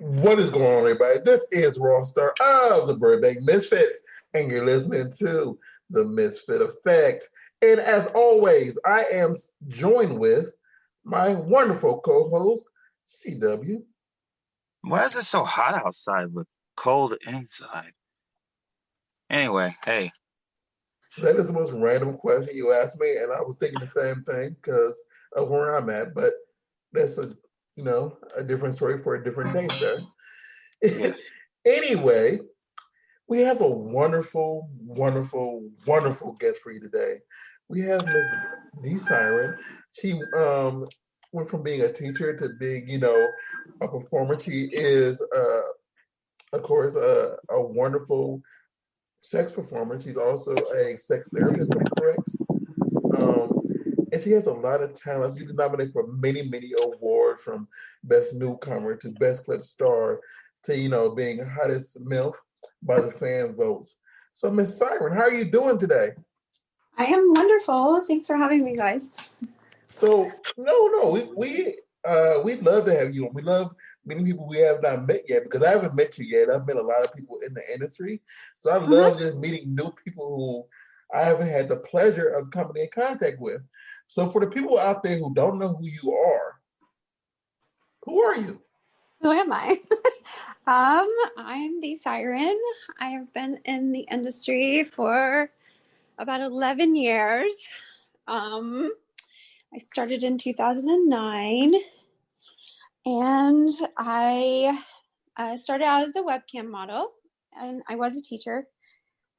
What is going on, everybody? This is Ross Star of the Burbank Misfits, and you're listening to The Misfit Effect. And as always, I am joined with my wonderful co-host, CW. Why is it so hot outside but cold inside? Anyway, hey. That is the most random question you asked me, and I was thinking the same thing because of where I'm at, but that's a different story for a different day, sir. Yes. Anyway, we have a wonderful, wonderful, wonderful guest for you today. We have Miss Dee Siren. She went from being a teacher to being, a performer. She is, of course, a wonderful sex performer. She's also a sex therapist, if I'm correct. And she has a lot of talent. She's been nominated for many, many awards, from Best Newcomer to Best Clip Star to, being hottest MILF by the fan votes. So, Miss Siren, how are you doing today? I am wonderful. Thanks for having me, guys. So, we'd love to have you. We love meeting people we have not met yet, because I haven't met you yet. I've met a lot of people in the industry, so I love just meeting new people who I haven't had the pleasure of coming in contact with. So, for the people out there who don't know who you are, who are you? Who am I? I'm Dee Siren. I have been in the industry for about 11 years. I started in 2009, and I started out as a webcam model, and I was a teacher.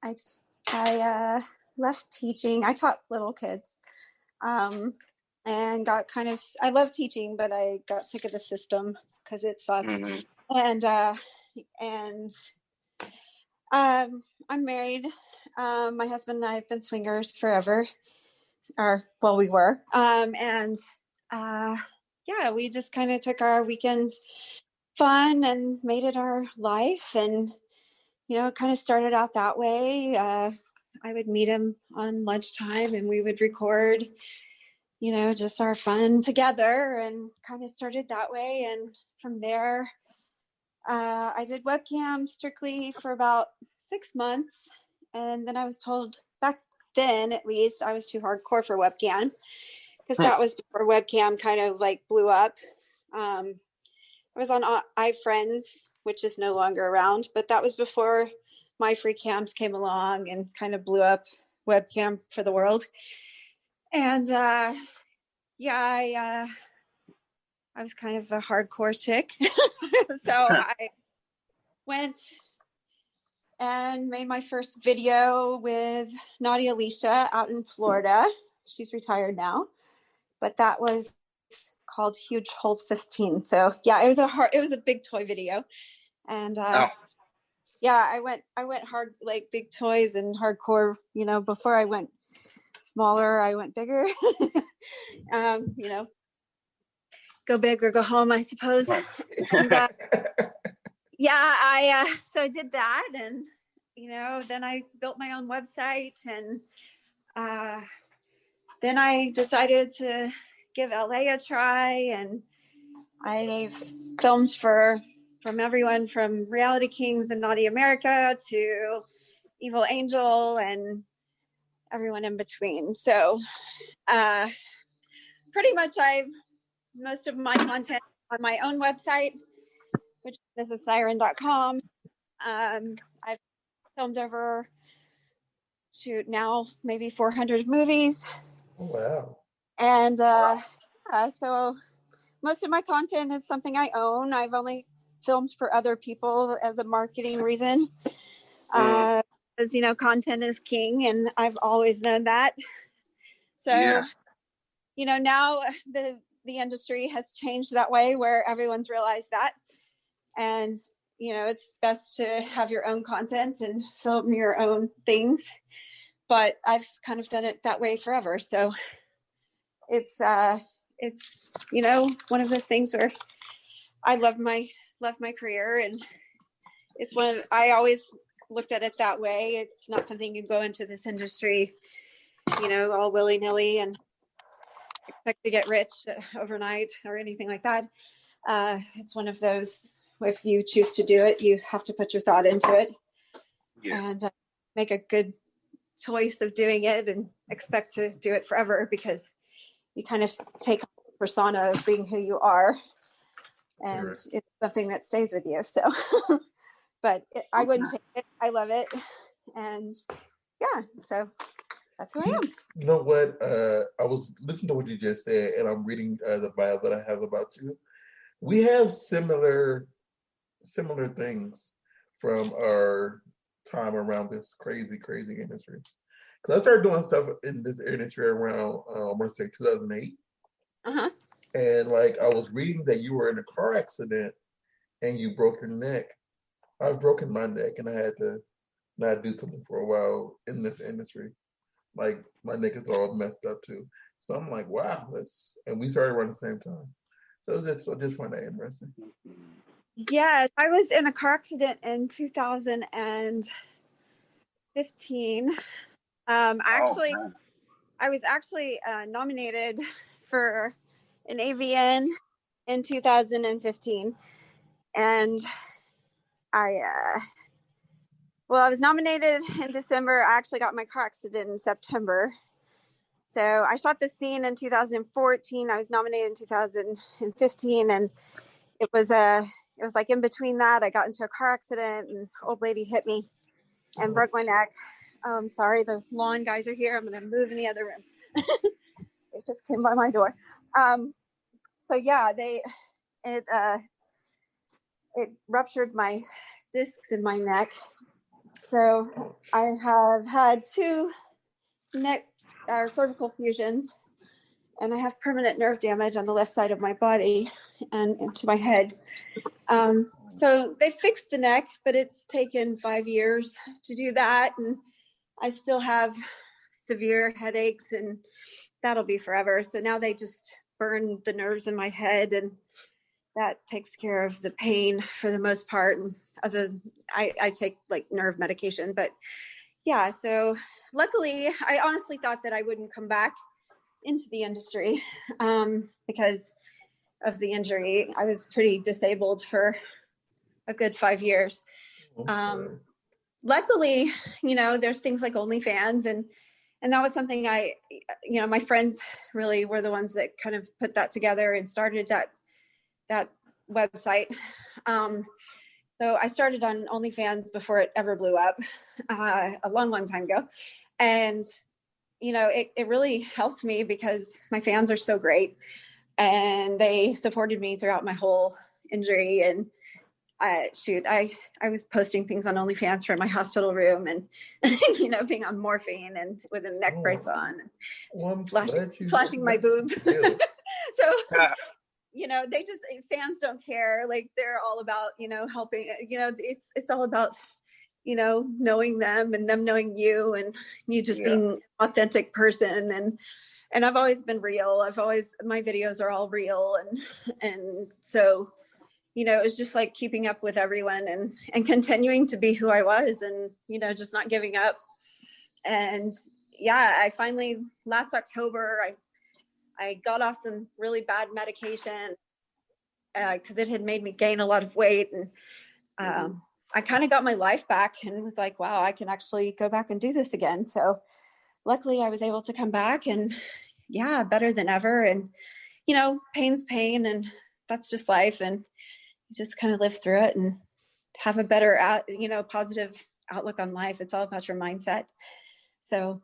I left teaching. I taught little kids, and got I love teaching, but I got sick of the system because it sucks. Mm-hmm. And I'm married. My husband and I have been swingers forever, we were. We just kind of took our weekends fun and made it our life. And, it kind of started out that way. I would meet him on lunchtime and we would record, just our fun together, and kind of started that way. And from there, I did webcam strictly for about 6 months. And then I was told, back then at least, I was too hardcore for webcam, because that was before webcam kind of like blew up. I was on iFriends, which is no longer around, but that was before my free cams came along and kind of blew up webcam for the world. And I was kind of a hardcore chick. So I went and made my first video with Naughty Alicia out in Florida. She's retired now, but that was called Huge Holes 15. So yeah, it was a big toy video. And I went hard, like big toys and hardcore, before I went smaller, I went bigger. Go big or go home, I suppose. And, so I did that, and then I built my own website, and then I decided to give LA a try, and I've filmed from everyone from Reality Kings and Naughty America to Evil Angel and everyone in between. So pretty much most of my content on my own website, which is siren.com. I've filmed over now maybe 400 movies. Oh, wow. And so most of my content is something I own. I've only filmed for other people as a marketing reason. As content is king, and I've always known that. So, now the industry has changed that way, where everyone's realized that. And, it's best to have your own content and film your own things. But I've kind of done it that way forever. So it's one of those things where I love my career, and it's I always looked at it that way. It's not something you go into this industry, all willy-nilly and expect to get rich overnight or anything like that. It's one of those if you choose to do it, you have to put your thought into it and make a good choice of doing it and expect to do it forever, because you kind of take on the persona of being who you are, and it's something that stays with you. So, but I wouldn't change it. I love it. And yeah, so that's who I am. You know what? I was listening to what you just said, and I'm reading the bio that I have about you. We have similar things from our time around this crazy industry. Because I started doing stuff in this industry around, I'm going to say 2008. Uh-huh. And like, I was reading that you were in a car accident and you broke your neck. I've broken my neck and I had to not do something for a while in this industry. Like, my neck is all messed up too. So I'm like, wow, and we started around the same time. So I just find that interesting. Yeah, I was in a car accident in 2015. I was actually nominated for an AVN in 2015, and I was nominated in December. I actually got my car accident in September. So I shot the scene in 2014. I was nominated in 2015, and it was like in between that, I got into a car accident, and an old lady hit me and broke my neck. Sorry, the lawn guys are here. I'm going to move in the other room. They just came by my door. So yeah, it ruptured my discs in my neck. So I have had 2 neck cervical fusions, and I have permanent nerve damage on the left side of my body and into my head. So they fixed the neck, but it's taken 5 years to do that. And I still have severe headaches, and that'll be forever. So now they just burn the nerves in my head, and that takes care of the pain for the most part. And I take like nerve medication, but yeah, so luckily I honestly thought that I wouldn't come back into the industry because of the injury. I was pretty disabled for a good 5 years. Luckily, there's things like OnlyFans, and that was something my friends really were the ones that kind of put that together and started that website. So I started on OnlyFans before it ever blew up, a long time ago. And, it really helped me because my fans are so great, and they supported me throughout my whole injury. And I was posting things on OnlyFans from my hospital room, and, being on morphine and with a neck brace on, flashing my boobs. So, fans don't care. Like, they're all about, helping, it's all about, knowing them and them knowing you, and you just being an authentic person. And I've always been real. My videos are all real. And so, it was just like keeping up with everyone and continuing to be who I was, and, just not giving up. And yeah, I finally, last October, I got off some really bad medication because it had made me gain a lot of weight. And I kind of got my life back and was like, wow, I can actually go back and do this again. So luckily I was able to come back, and yeah, better than ever. And, pain's pain, and that's just life. And you just kind of live through it and have a better, positive outlook on life. It's all about your mindset. So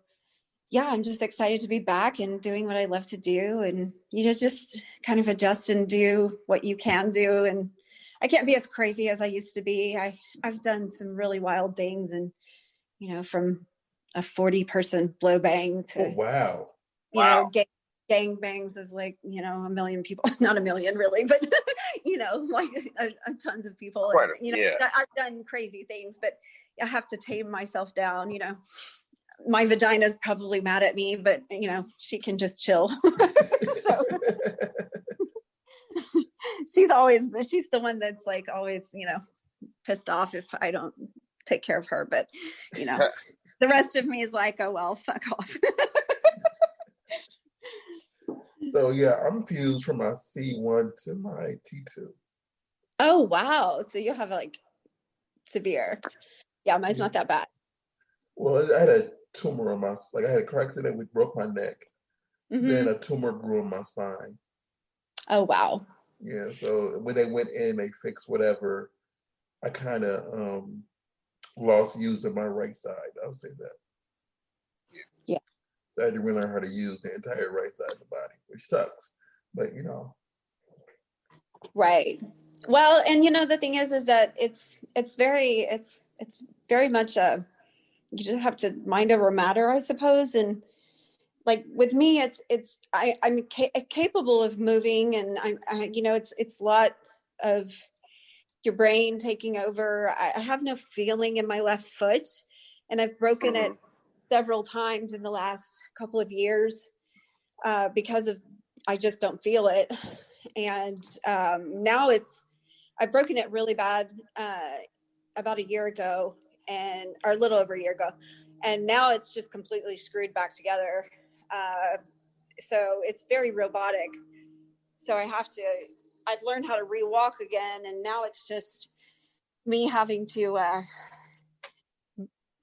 yeah, I'm just excited to be back and doing what I love to do, and, just kind of adjust and do what you can do. And I can't be as crazy as I used to be. I've done some really wild things, and, from a 40-person blow bang to, gang bangs of like, a million people, not a million really, but, like tons of people. I've done crazy things, but I have to tame myself down. My vagina's probably mad at me, but, she can just chill. So, she's the one that's like always, pissed off if I don't take care of her. But, the rest of me is like, oh, well, fuck off. So yeah, I'm fused from my C1 to my T2. Oh, wow. So you have like severe. Yeah, mine's Yeah. not that bad. Well, I had a tumor on my, like I had a car accident which broke my neck. Then a tumor grew in my spine. Oh, wow. Yeah, so when they went in, they fixed whatever. I kind of lost use of my right side. I'll say that. Yeah. So I had to relearn how to use the entire right side of the body, which sucks. But you know. Right. Well, and the thing is that it's very much you just have to mind over matter, I suppose. And like with me, I'm capable of moving, and it's a lot of your brain taking over. I have no feeling in my left foot, and I've broken it several times in the last couple of years because of I just don't feel it. And now I've broken it really bad about a year ago, or a little over a year ago, and now it's just completely screwed back together. So it's very robotic. So I've learned how to re-walk again, and now it's just me having to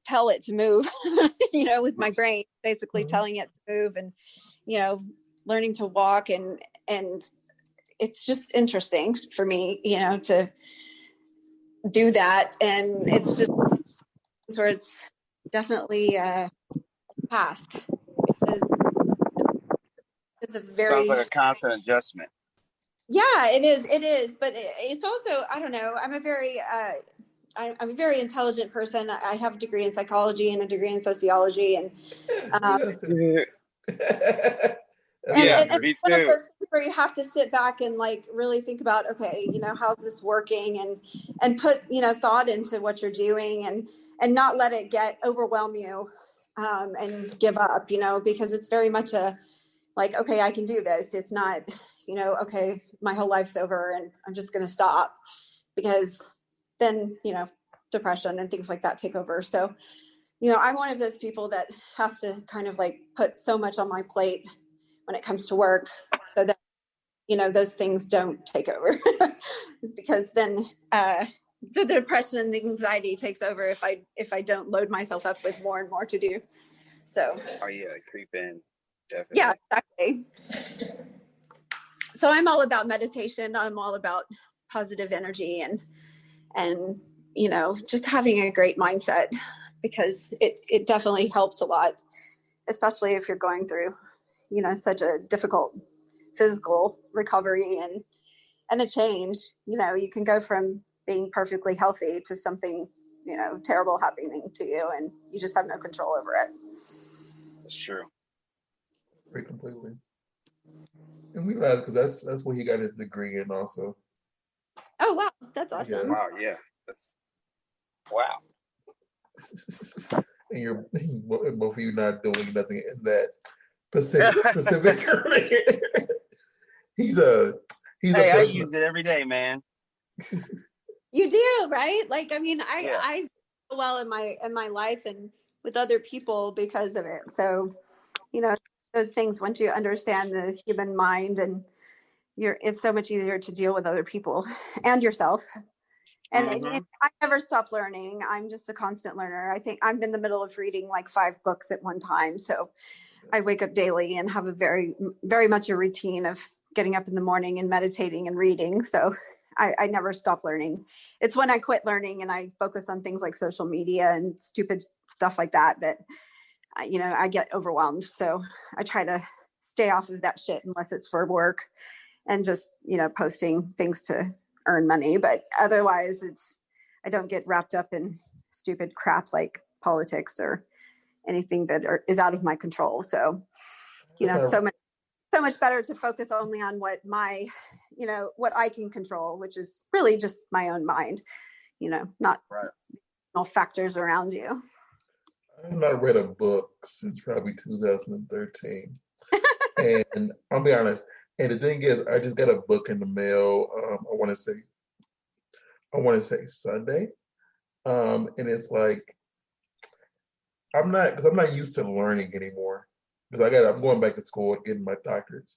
tell it to move, with my brain, basically telling it to move, and learning to walk, and it's just interesting for me, to do that, and it's just where it's definitely a task, because it's a very Sounds like a constant adjustment. Yeah, it is, but it's also, I don't know, I'm a very intelligent person. I have a degree in psychology and a degree in sociology, and and Me one of too. those things where you have to sit back and like really think about, okay, how's this working, and put thought into what you're doing, and not let it overwhelm you, and give up, because it's very much a like, okay, I can do this. It's not, okay, my whole life's over and I'm just going to stop, because then, depression and things like that take over. So, I'm one of those people that has to kind of like put so much on my plate when it comes to work, so that, those things don't take over, because then the depression and the anxiety takes over if I don't load myself up with more and more to do. So. Oh yeah, creep in. Definitely. Yeah, exactly. So I'm all about meditation. I'm all about positive energy, and just having a great mindset, because it definitely helps a lot, especially if you're going through, such a difficult physical recovery and a change. You can go from being perfectly healthy to something, terrible happening to you, and you just have no control over it. That's true. Very completely. And we laugh because that's where he got his degree in also. Oh wow, that's awesome. Wow, yeah. That's wow. And you're both of you not doing nothing in that specific career. He's a Hey, I person. use it every day, man. You do, right? Like, I mean, I do well in my life and with other people because of it. So, those things, once you understand the human mind, and it's so much easier to deal with other people and yourself. And I never stop learning. I'm just a constant learner. I think I'm in the middle of reading like 5 books at one time. So I wake up daily and have a very, very much a routine of getting up in the morning and meditating and reading. So I never stop learning. It's when I quit learning and I focus on things like social media and stupid stuff like that I get overwhelmed. So I try to stay off of that shit unless it's for work, and just, posting things to earn money. But otherwise I don't get wrapped up in stupid crap like politics or anything that is out of my control. So, so much better to focus only on what what I can control, which is really just my own mind, not all factors around you. I've not read a book since probably 2013. And I'll be honest. And the thing is, I just got a book in the mail. I want to say Sunday. And it's like, I'm not used to learning anymore, because I'm going back to school and getting my doctorates.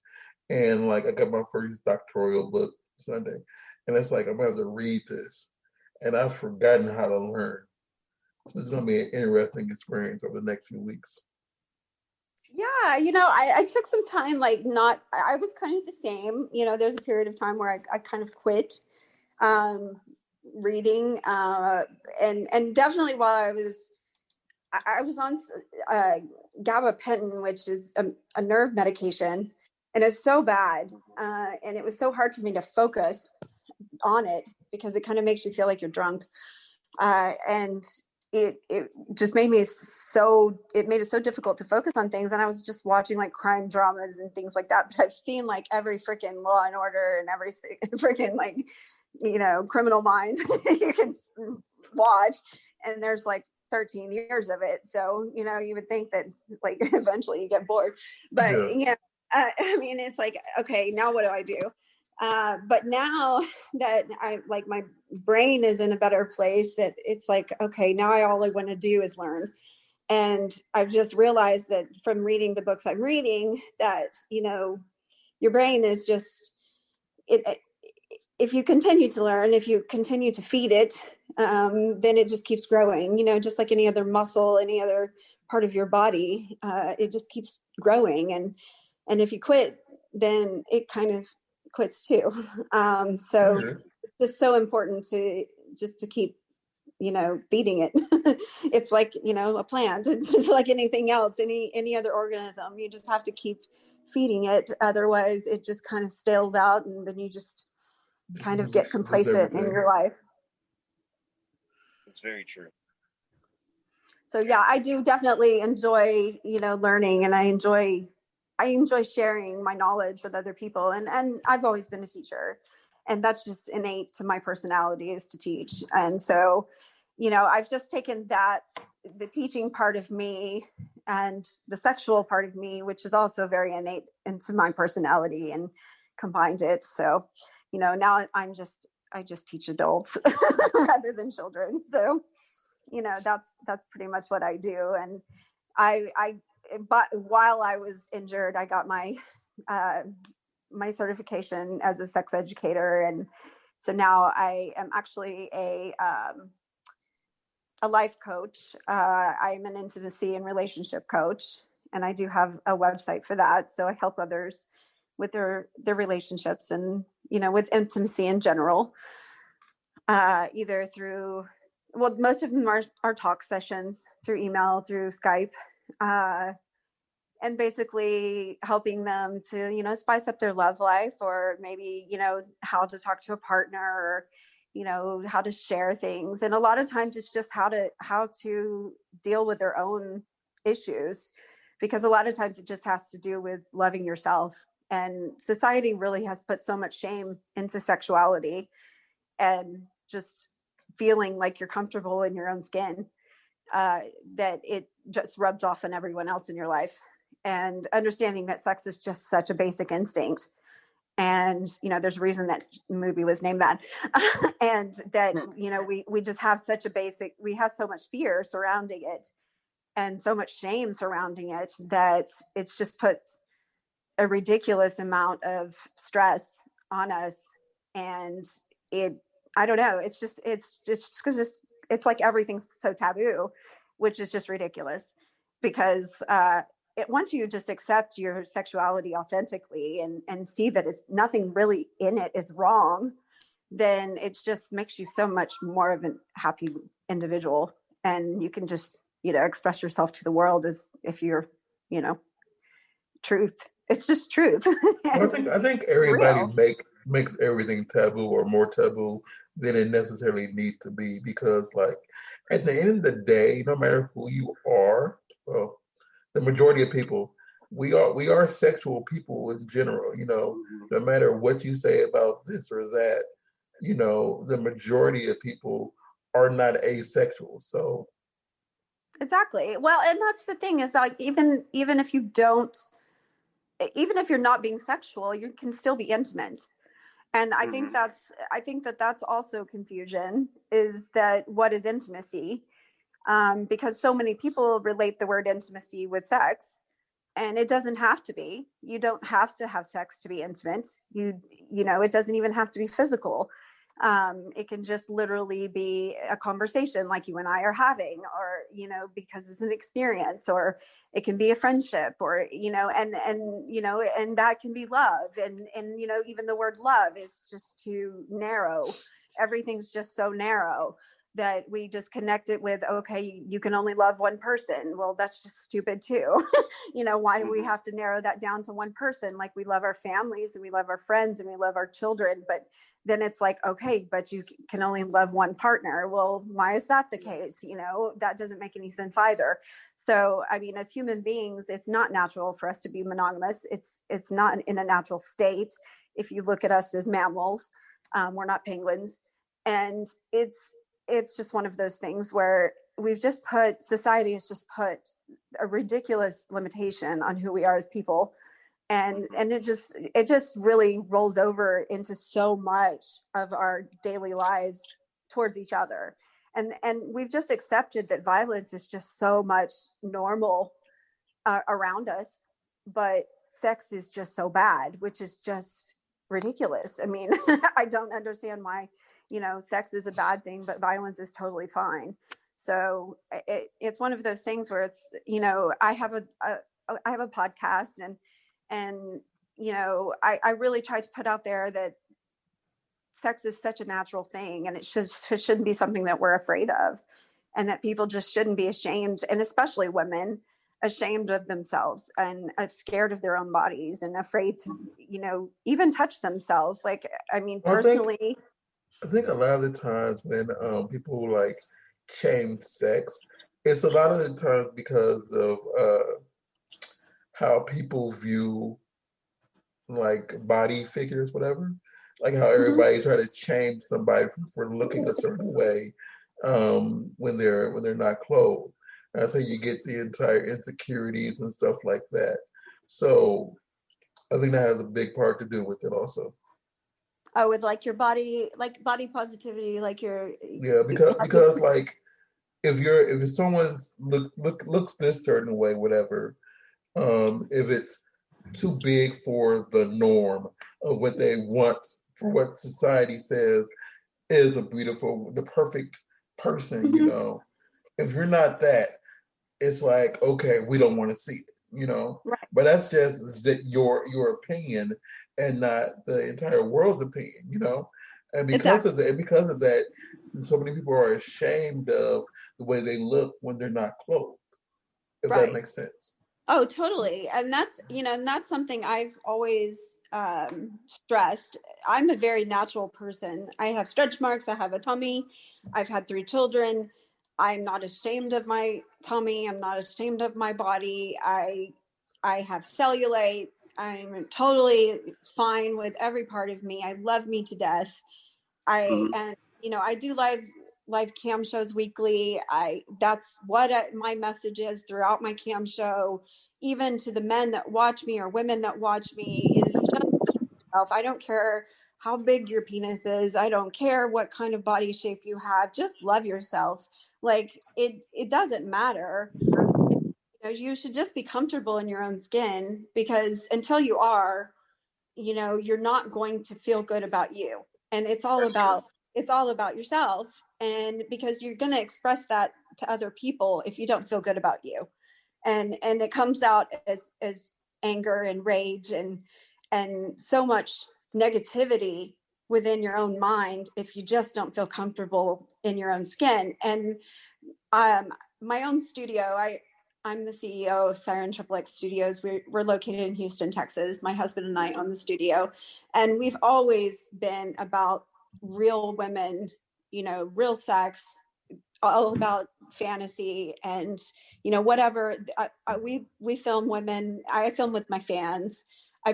And like, I got my first doctoral book Sunday. and it's like I'm gonna have to read this, and I've forgotten how to learn. So it's gonna be an interesting experience over the next few weeks. Yeah, I took some time, like I was kind of the same. There's a period of time where I kind of quit um, reading, and definitely while I was on gabapentin, which is a nerve medication, and it's so bad, and it was so hard for me to focus on it because it kind of makes you feel like you're drunk, and it just made it so difficult to focus on things. And I was just watching like crime dramas and things like that, but I've seen like every freaking Law and Order and every freaking like Criminal Minds you can watch, and there's like 13 years of it, so you would think that like eventually you get bored, but Yeah. I mean, it's like, okay, now what do I do? But now that my brain is in a better place, that it's like, okay, now all I want to do is learn. And I've just realized that from reading the books I'm reading that, your brain is just, if you continue to learn, if you continue to feed it, then it just keeps growing, just like any other muscle, any other part of your body, it just keeps growing. And if you quit, then it kind of quits too. So it's just so important to keep, feeding it. It's like, a plant. It's just like anything else, any other organism. You just have to keep feeding it. Otherwise it just kind of stales out, and then you just kind of get complacent in your life. It's very true. So yeah, I do definitely enjoy, learning, and I enjoy sharing my knowledge with other people. And I've always been a teacher, and that's just innate to my personality, is to teach. And so, I've just taken the teaching part of me and the sexual part of me, which is also very innate into my personality, and combined it. So, now I just teach adults rather than children. So, that's pretty much what I do. And but while I was injured, I got my my certification as a sex educator, and so now I am actually a life coach. I'm an intimacy and relationship coach, and I do have a website for that. So I help others with their relationships, and with intimacy in general, either through, well, most of them are talk sessions, through email, through Skype, and basically helping them to, spice up their love life, or maybe, how to talk to a partner, or, how to share things. And a lot of times it's just how to deal with their own issues, because a lot of times it just has to do with loving yourself. And society really has put so much shame into sexuality, and just feeling like you're comfortable in your own skin, that it just rubs off on everyone else in your life. And understanding that sex is just such a basic instinct. And, there's a reason that movie was named that. And that, we just have we have so much fear surrounding it, and so much shame surrounding it, that it's just put a ridiculous amount of stress on us. And I don't know, it's just it's like everything's so taboo, which is just ridiculous, because once you just accept your sexuality authentically, and see that it's nothing really in it is wrong, then it just makes you so much more of a happy individual, and you can just express yourself to the world as if you're truth. It's just truth. Well, I think everybody makes everything taboo, or more taboo than it necessarily needs to be, because like at the end of the day, no matter who you are, well, the majority of people, we are sexual people in general. No matter what you say about this or that, the majority of people are not asexual. So exactly. Well, and that's the thing, is like, even if even if you're not being sexual, you can still be intimate. And I think that's also confusion, is that what is intimacy? Because so many people relate the word intimacy with sex, and it doesn't have to be. You don't have to have sex to be intimate. It doesn't even have to be physical. It can just literally be a conversation like you and I are having, or, because it's an experience, or it can be a friendship, or, and that can be love. And, even the word love is just too narrow. Everything's just so narrow that we just connect it with, okay, you can only love one person. Well, that's just stupid too. Why do we have to narrow that down to one person? Like, we love our families and we love our friends and we love our children, but then it's like, okay, but you can only love one partner. Well, why is that the case? That doesn't make any sense either. So, I mean, as human beings, it's not natural for us to be monogamous. It's not in a natural state. If you look at us as mammals, we're not penguins. And it's just one of those things where society has just put a ridiculous limitation on who we are as people. And it just really rolls over into so much of our daily lives towards each other. And we've just accepted that violence is just so much normal around us, but sex is just so bad, which is just ridiculous. I mean, I don't understand why, sex is a bad thing, but violence is totally fine. So it's one of those things where it's, I have a podcast, and I really try to put out there that sex is such a natural thing, and it shouldn't be something that we're afraid of, and that people just shouldn't be ashamed, and especially women, ashamed of themselves and scared of their own bodies and afraid to, even touch themselves. Like, I mean, personally, I think a lot of the times when people like shame sex, it's a lot of the times because of how people view like body figures, whatever. Like how everybody try to shame somebody for looking a certain way when they're not clothed. That's how you get the entire insecurities and stuff like that. So I think that has a big part to do with it also. Oh, with like your body, like body positivity, like because like if someone's looks this certain way, whatever, if it's too big for the norm of what they want, for what society says is the perfect person, if you're not that, it's like, okay, we don't want to see it, Right. But that's just that your opinion and not the entire world's opinion, And because of that, so many people are ashamed of the way they look when they're not clothed, if that makes sense. Oh, totally. And that's something I've always stressed. I'm a very natural person. I have stretch marks. I have a tummy. I've had 3 children. I'm not ashamed of my tummy. I'm not ashamed of my body. I have cellulite. I'm totally fine with every part of me. I love me to death. And I do live cam shows weekly. That's what my message is throughout my cam show, even to the men that watch me or women that watch me, is just yourself. I don't care how big your penis is. I don't care what kind of body shape you have. Just love yourself. Like, it doesn't matter. You should just be comfortable in your own skin, because until you are, you're not going to feel good about you. And it's all about yourself. And because you're going to express that to other people if you don't feel good about you. And it comes out as anger and rage and so much negativity within your own mind if you just don't feel comfortable in your own skin. And my own studio, I'm the CEO of SirenXXXStudios. We're located in Houston, Texas. My husband and I own the studio, and we've always been about real women, real sex, all about fantasy, and whatever. We film women. I film with my fans. I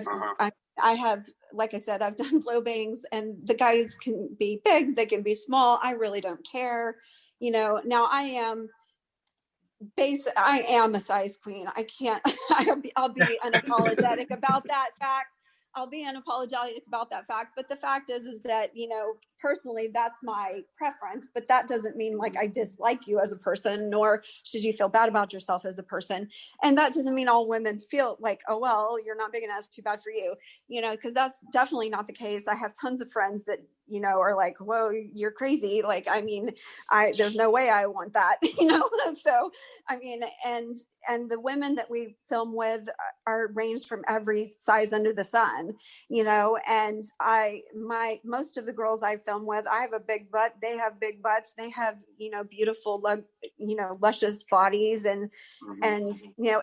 have, like I said, I've done blow bangs, and the guys can be big, they can be small. I really don't care. Now I am a size queen. I can't, I'll be unapologetic about that fact. But the fact is that, personally, that's my preference, but that doesn't mean like I dislike you as a person, nor should you feel bad about yourself as a person. And that doesn't mean all women feel like, oh, well, you're not big enough, too bad for you, because that's definitely not the case. I have tons of friends that, are like, whoa, you're crazy. Like, I mean, there's no way I want that, So, I mean, and the women that we film with are ranged from every size under the sun, and most of the girls I film with, I have a big butt, they have big butts, they have, beautiful, luscious bodies, and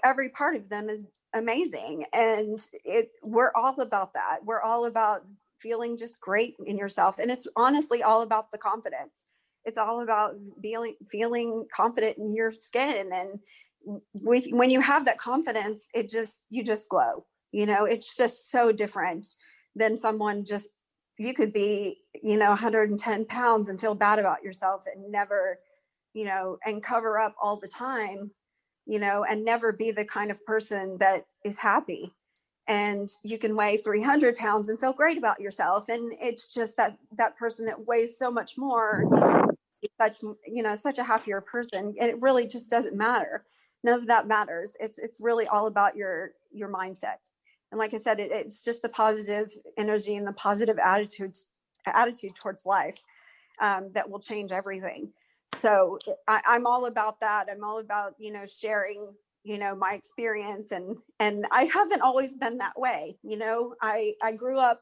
every part of them is amazing. And we're all about that. We're all about feeling just great in yourself. And it's honestly all about the confidence. It's all about feeling confident in your skin. And when you have that confidence, you just glow. It's just so different than someone you could be, 110 pounds and feel bad about yourself and never, and cover up all the time, and never be the kind of person that is happy. And you can weigh 300 pounds and feel great about yourself. And it's just that person that weighs so much more, such a happier person. And it really just doesn't matter. None of that matters. It's really all about your mindset. And like I said, it's just the positive energy and the positive attitude towards life that will change everything. So I'm all about that. I'm all about, sharing, my experience. And I haven't always been that way. I grew up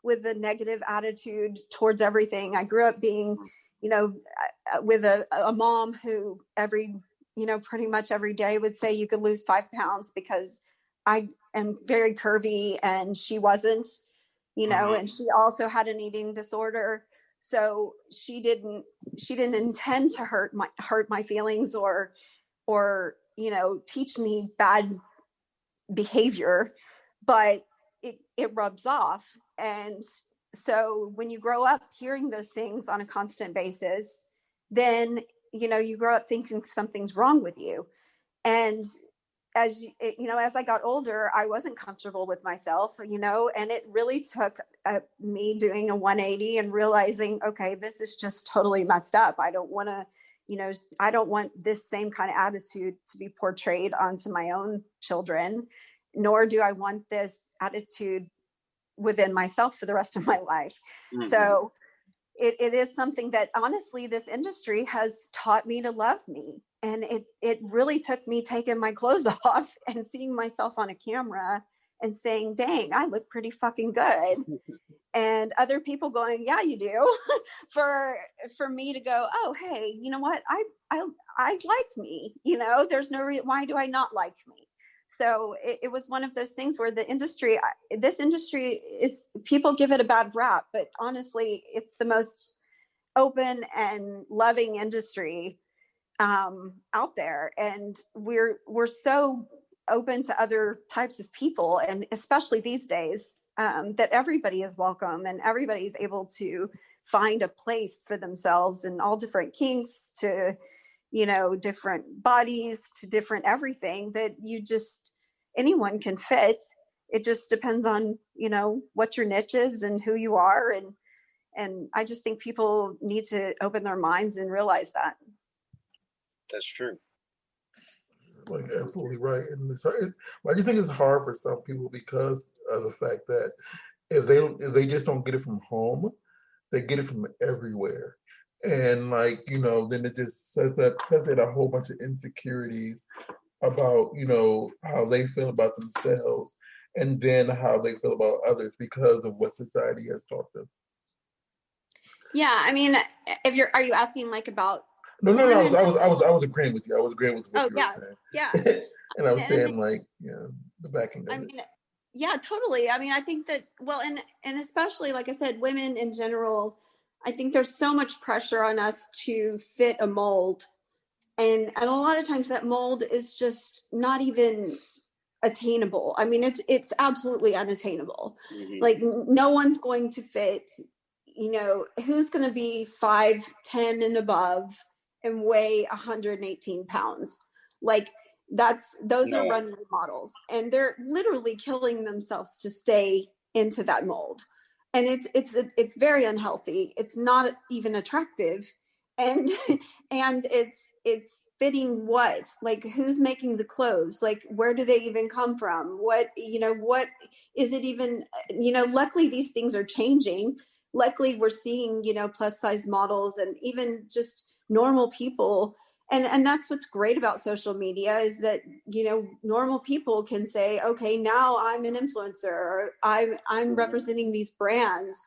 with a negative attitude towards everything. I grew up being, with a mom who pretty much every day would say you could lose 5 pounds because I am very curvy and she wasn't, and she also had an eating disorder. So she didn't intend to hurt my feelings or teach me bad behavior, but it rubs off. And so when you grow up hearing those things on a constant basis, then you grow up thinking something's wrong with you. And as I got older, I wasn't comfortable with myself, and it really took me doing a 180 and realizing, okay, this is just totally messed up. I don't want to, I don't want this same kind of attitude to be portrayed onto my own children, nor do I want this attitude within myself for the rest of my life. So it is something that honestly, this industry has taught me to love me. And it really took me taking my clothes off and seeing myself on a camera and saying, dang, I look pretty fucking good. And other people going, yeah, you do. for me to go, oh, hey, you know what? I like me, there's no reason, why do I not like me? So it was one of those things where this industry is, people give it a bad rap, but honestly, it's the most open and loving industry out there. And we're so open to other types of people, and especially these days, that everybody is welcome and everybody's able to find a place for themselves in all different kinks to, different bodies to different everything that anyone can fit. It just depends on, what your niche is and who you are. And I just think people need to open their minds and realize that. That's true. Like, absolutely right. And I just think it's hard for some people because of the fact that if they just don't get it from home, they get it from everywhere. And then it just sets in a whole bunch of insecurities about, how they feel about themselves and then how they feel about others because of what society has taught them. Yeah, I mean, are you asking like about? No. I was agreeing with you. I was agreeing with what you were saying. Yeah. And I was saying the backing of it. Yeah, totally. I mean, I think that, well, and especially, like I said, women in general, I think there's so much pressure on us to fit a mold. And a lot of times that mold is just not even attainable. I mean, it's absolutely unattainable. Like no one's going to fit, who's going to be 5'10" and above and weigh 118 pounds. Like those are runway models, and they're literally killing themselves to stay into that mold. and it's very unhealthy. It's not even attractive, and and it's fitting what, like, who's making the clothes, like, where do they even come from, what is it even, luckily these things are changing. Luckily we're seeing, plus size models and even just normal people. And that's what's great about social media, is that, normal people can say, okay, now I'm an influencer, or I'm representing these brands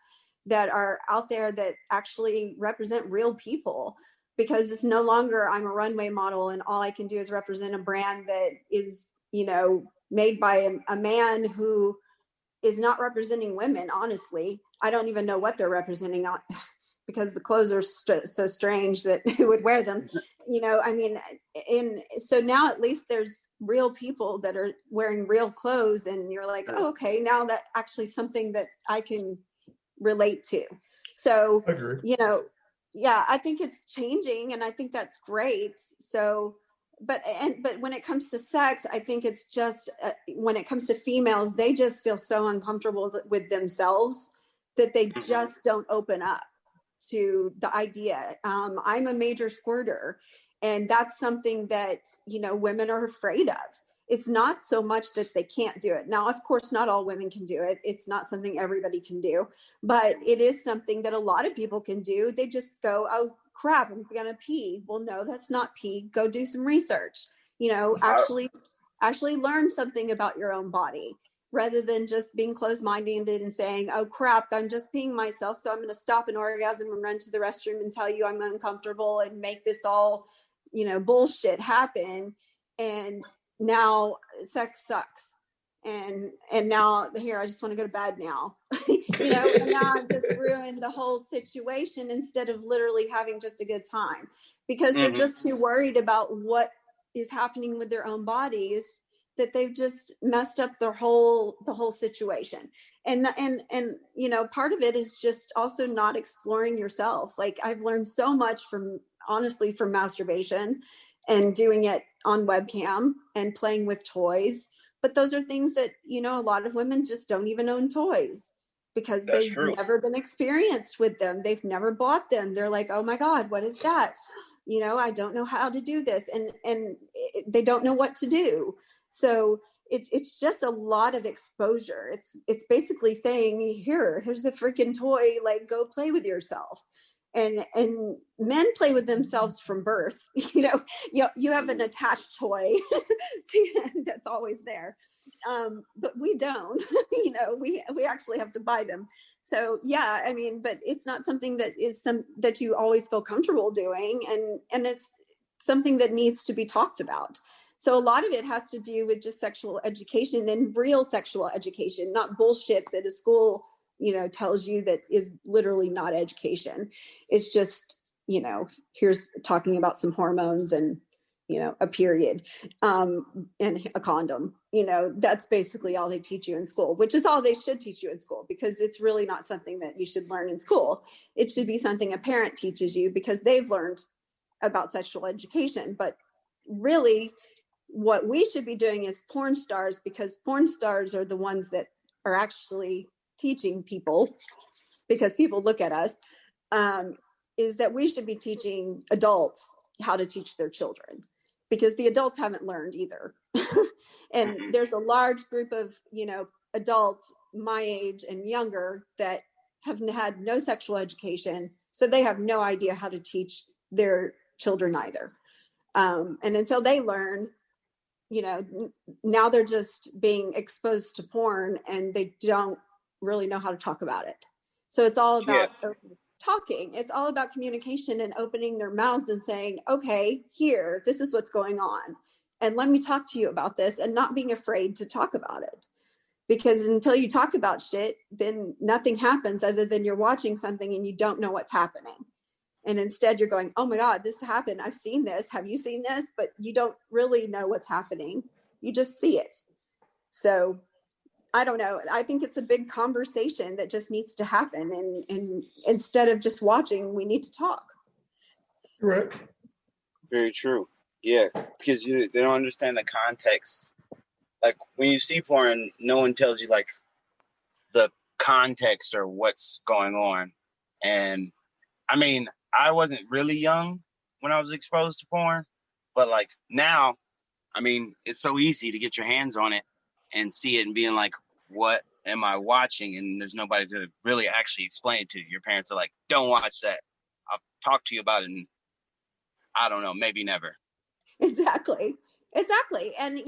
that are out there that actually represent real people, because it's no longer I'm a runway model and all I can do is represent a brand that is, made by a man who is not representing women. Honestly, I don't even know what they're representing because the clothes are so strange that who would wear them, so now at least there's real people that are wearing real clothes, and you're like, oh, okay, now that actually something that I can relate to. So, I agree. Yeah, I think it's changing, and I think that's great. So, but when it comes to sex, I think it's just when it comes to females, they just feel so uncomfortable with themselves that they just don't open up to the idea. I'm a major squirter, and that's something that, women are afraid of. It's not so much that they can't do it. Now, of course, not all women can do it. It's not something everybody can do, but it is something that a lot of people can do. They just go, oh crap, I'm gonna pee. Well, no, that's not pee. Go do some research. Actually learn something about your own body, rather than just being closed-minded and saying, oh crap, I'm just peeing myself, so I'm going to stop an orgasm and run to the restroom and tell you I'm uncomfortable and make this all, bullshit happen. And now sex sucks. And now here, I just want to go to bed now, and now I've just ruined the whole situation, instead of literally having just a good time, because they're just too worried about what is happening with their own bodies, that they've just messed up the whole situation. And part of it is just also not exploring yourself. Like, I've learned so much honestly from masturbation and doing it on webcam and playing with toys. But those are things that, a lot of women just don't even own toys, because they've never been experienced with them. They've never bought them. They're like, oh my God, what is that? I don't know how to do this. And they don't know what to do. So it's just a lot of exposure. It's basically saying, here's a freaking toy, like, go play with yourself. And men play with themselves from birth. You have an attached toy that's always there, but we don't. We actually have to buy them. So yeah, I mean, but it's not something that you always feel comfortable doing, and it's something that needs to be talked about. So a lot of it has to do with just sexual education, and real sexual education, not bullshit that a school tells you that is literally not education. It's just, here's talking about some hormones and, a period, and a condom. That's basically all they teach you in school, which is all they should teach you in school, because it's really not something that you should learn in school. It should be something a parent teaches you, because they've learned about sexual education. But really, what we should be doing is porn stars, because porn stars are the ones that are actually teaching people, because people look at us, is that we should be teaching adults how to teach their children, because the adults haven't learned either. And there's a large group of, adults my age and younger that have had no sexual education. So they have no idea how to teach their children either. And until they learn, now they're just being exposed to porn, and they don't really know how to talk about it. So it's all about talking. It's all about communication and opening their mouths and saying, okay, this is what's going on, and let me talk to you about this, and not being afraid to talk about it. Because until you talk about shit, then nothing happens, other than you're watching something and you don't know what's happening. And instead you're going, oh my God, this happened. I've seen this. Have you seen this? But you don't really know what's happening. You just see it. So I don't know. I think it's a big conversation that just needs to happen. And instead of just watching, we need to talk. Right. Very true. Yeah, because they don't understand the context. Like, when you see porn, no one tells you, like, the context or what's going on. And I mean, I wasn't really young when I was exposed to porn, but like now, I mean, it's so easy to get your hands on it and see it and being like, what am I watching? And there's nobody to really actually explain it to you. Your parents are like, don't watch that. I'll talk to you about it in, I don't know, maybe never. Exactly. And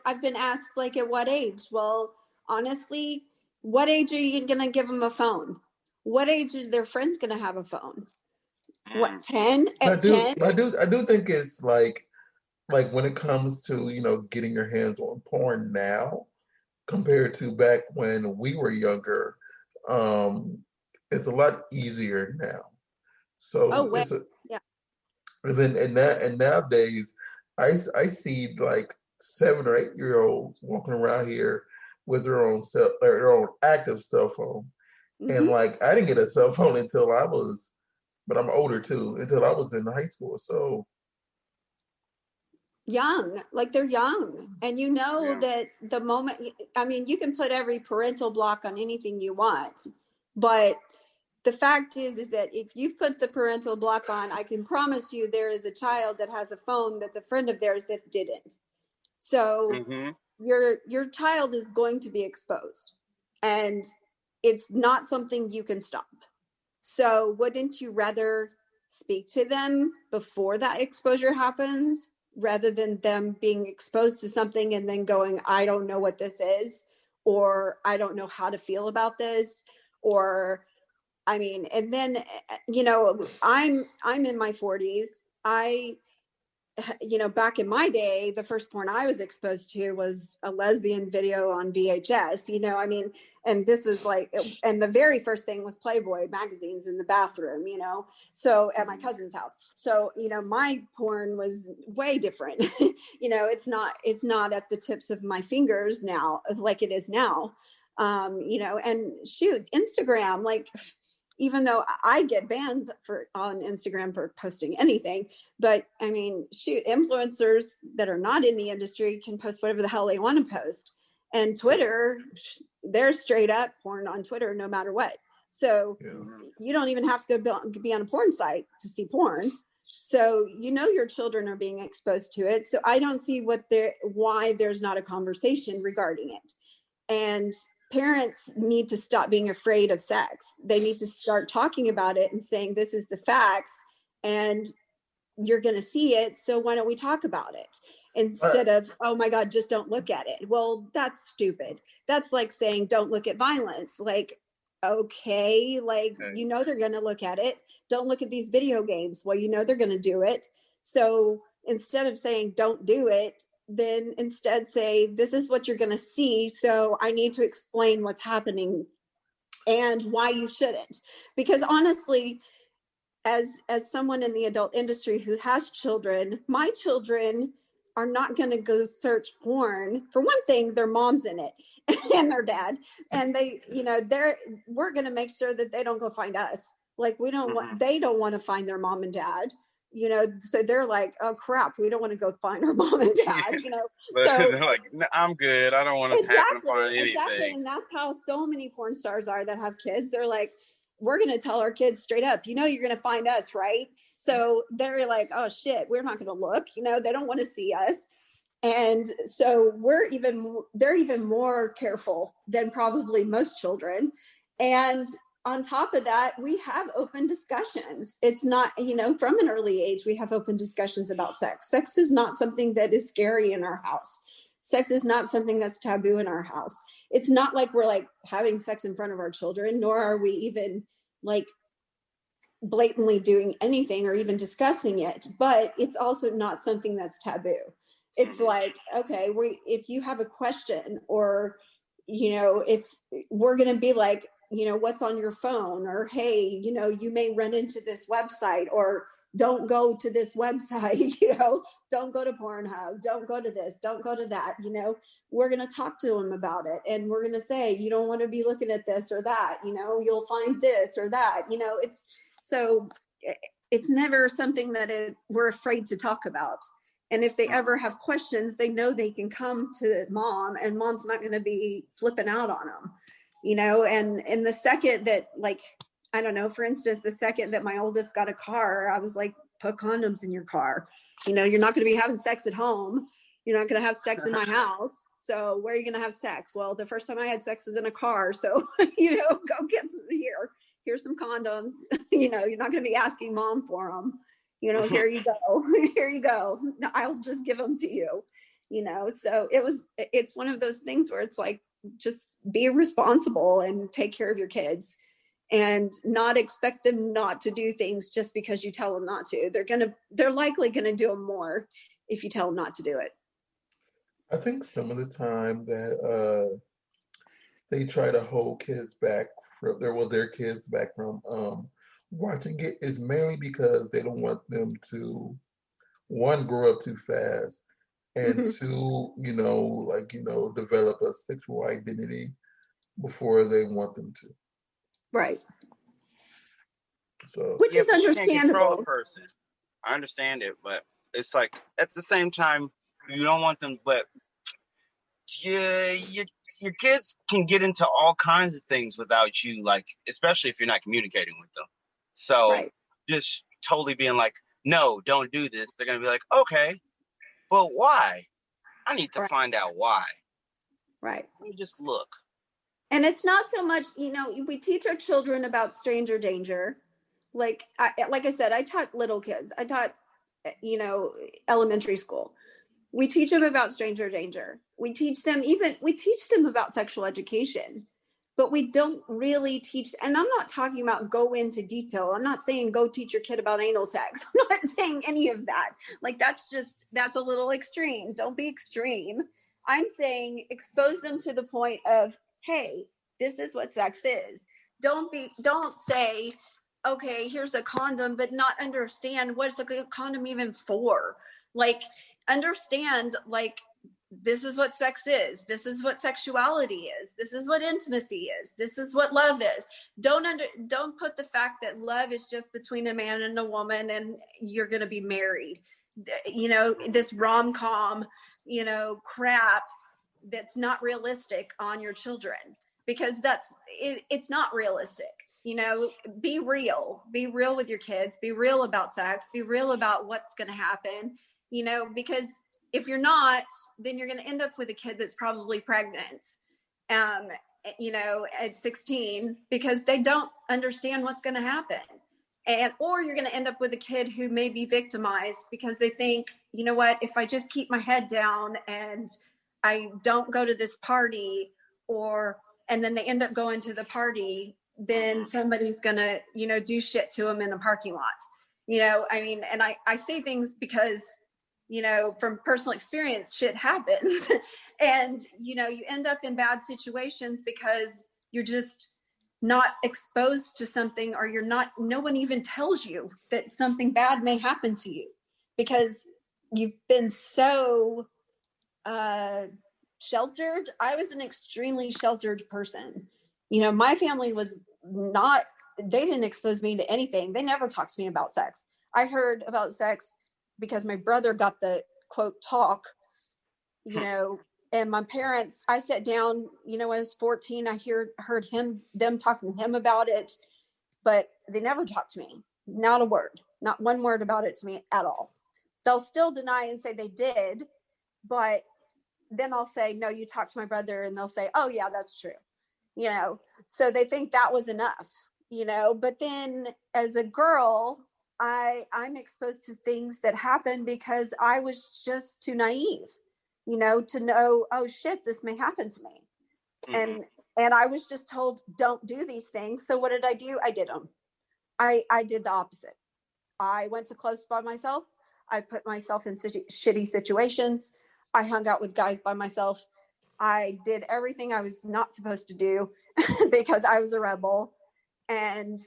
I've been asked, like, at what age? Well, honestly, what age are you going to give them a phone? What age is their friends going to have a phone? What, 10? At 10? I do think it's like when it comes to, getting your hands on porn now compared to back when we were younger, it's a lot easier now. Oh, So wait. Yeah. and nowadays I see like 7 or 8-year-olds walking around here with their own active cell phone. Mm-hmm. And like I didn't get a cell phone until but I'm older too, until I was in high school. So Young, like they're young. And that the moment, I mean, you can put every parental block on anything you want, but the fact is that if you've put the parental block on, I can promise you there is a child that has a phone that's a friend of theirs that didn't. So your child is going to be exposed, and it's not something you can stop. So wouldn't you rather speak to them before that exposure happens, rather than them being exposed to something and then going, I don't know what this is, or I don't know how to feel about this, or I mean, and then, I'm in my 40s. Back in my day, the first porn I was exposed to was a lesbian video on VHS, I mean, and this was like, and the very first thing was Playboy magazines in the bathroom, so at my cousin's house. So, my porn was way different. It's not at the tips of my fingers now, like it is now. And shoot, Instagram, like, even though I get banned on Instagram for posting anything, but I mean, shoot, influencers that are not in the industry can post whatever the hell they want to post. And Twitter, they're straight up porn on Twitter, no matter what. So you don't even have to go be on a porn site to see porn. So, your children are being exposed to it. So I don't see why there's not a conversation regarding it. And parents need to stop being afraid of sex. They need to start talking about it and saying, this is the facts and you're going to see it. So why don't we talk about it instead of, oh my God, just don't look at it. Well, that's stupid. That's like saying, don't look at violence. Like, okay, like, they're going to look at it. Don't look at these video games. Well, they're going to do it. So instead of saying, don't do it, then instead say, this is what you're going to see. So I need to explain what's happening and why you shouldn't. Because honestly, as someone in the adult industry who has children, my children are not going to go search porn. For one thing, their mom's in it and their dad. And we're going to make sure that they don't go find us. Like they don't want to find their mom and dad. So they're like, oh crap, we don't want to go find our mom and dad, So they're like, no, I'm good. I don't want to happen to find anything. Exactly. And that's how so many porn stars are that have kids. They're like, we're going to tell our kids straight up, you're going to find us, right? So they're like, oh shit, we're not going to look, they don't want to see us. And so they're even more careful than probably most children. And on top of that, we have open discussions. It's not, from an early age, we have open discussions about sex. Sex is not something that is scary in our house. Sex is not something that's taboo in our house. It's not like we're like having sex in front of our children, nor are we even like blatantly doing anything or even discussing it, but it's also not something that's taboo. It's like, okay, if you have a question or, if we're going to be like, what's on your phone, or, hey, you may run into this website, or don't go to this website, don't go to Pornhub, don't go to this, don't go to that, we're going to talk to them about it. And we're going to say, you don't want to be looking at this or that, you'll find this or that, it's never something that we're afraid to talk about. And if they ever have questions, they know they can come to mom, and mom's not going to be flipping out on them. and in the second that, like, I don't know, for instance, the second that my oldest got a car, I was like, put condoms in your car. You're not going to be having sex at home. You're not going to have sex in my house. So where are you going to have sex? Well, the first time I had sex was in a car. So, go get here's some condoms. You're not going to be asking mom for them. Here you go. Here you go. I'll just give them to you. So it's one of those things where it's like, just be responsible and take care of your kids and not expect them not to do things just because you tell them not to. They're likely going to do them more if you tell them not to do it. I think some of the time that they try to hold kids back from their kids back from watching it is mainly because they don't want them to, one, grow up too fast, and two, develop a sexual identity before they want them to. Right. So, which is understandable. You can't control a person. I understand it, but it's like at the same time you don't want them. But your kids can get into all kinds of things without you, like, especially if you're not communicating with them. So just totally being like, no, don't do this. They're gonna be like, okay, but why? I need to find out why. Right. Let me just look. And it's not so much, we teach our children about stranger danger. Like I said, I taught little kids. I taught, elementary school. We teach them about stranger danger. We teach them about sexual education, but we don't really teach. And I'm not talking about go into detail. I'm not saying go teach your kid about anal sex. I'm not saying any of that. Like, that's a little extreme. Don't be extreme. I'm saying expose them to the point of, hey, this is what sex is. Don't say, okay, here's a condom, but not understand what's a condom even for. Like, understand, like, this is what sex is. This is what sexuality is. This is what intimacy is. This is what love is. Don't put the fact that love is just between a man and a woman and you're going to be married. This rom-com, crap that's not realistic on your children, because it's not realistic. Be real with your kids, be real about sex, be real about what's going to happen, because if you're not, then you're going to end up with a kid that's probably pregnant, at 16, because they don't understand what's going to happen. Or you're going to end up with a kid who may be victimized because they think, you know what, if I just keep my head down and I don't go to this party, and then they end up going to the party, then somebody's going to, do shit to them in the parking lot. And I say things because, from personal experience, shit happens. And, you end up in bad situations because you're just not exposed to something, or no one even tells you that something bad may happen to you because you've been so sheltered. I was an extremely sheltered person. My family was not, they didn't expose me to anything. They never talked to me about sex. I heard about sex because my brother got the quote talk, and my parents, I sat down, when I was 14, I heard them talking to him about it, but they never talked to me. Not a word, not one word about it to me at all. They'll still deny and say they did, but then I'll say, no, you talked to my brother, and they'll say, oh yeah, that's true. So they think that was enough, but then as a girl, I'm exposed to things that happen because I was just too naive, to know, oh shit, this may happen to me. Mm-hmm. And I was just told, don't do these things. So what did I do? I did them. I did the opposite. I went to clubs by myself. I put myself in shitty situations. I hung out with guys by myself. I did everything I was not supposed to do because I was a rebel, and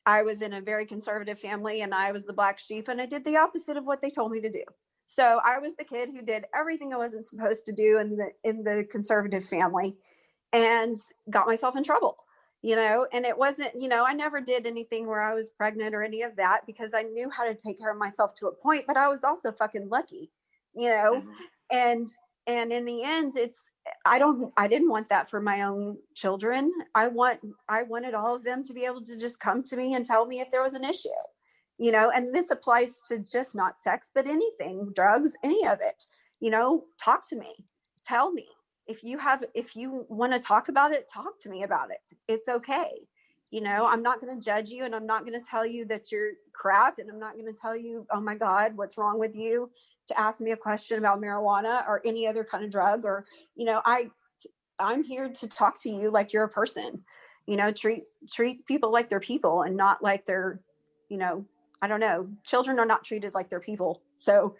I was in a very conservative family, and I was the black sheep, and I did the opposite of what they told me to do. So I was the kid who did everything I wasn't supposed to do in the conservative family, and got myself in trouble, and it wasn't, I never did anything where I was pregnant or any of that because I knew how to take care of myself to a point, but I was also fucking lucky, mm-hmm. And And in the end, I didn't want that for my own children. I wanted all of them to be able to just come to me and tell me if there was an issue, and this applies to just not sex, but anything, drugs, any of it, talk to me, tell me if you want to talk about it, talk to me about it. It's okay. I'm not going to judge you, and I'm not going to tell you that you're crap, and I'm not going to tell you, oh my God, what's wrong with you, to ask me a question about marijuana or any other kind of drug, or, I'm here to talk to you like you're a person, treat people like they're people and not like they're, I don't know, children are not treated like they're people. So,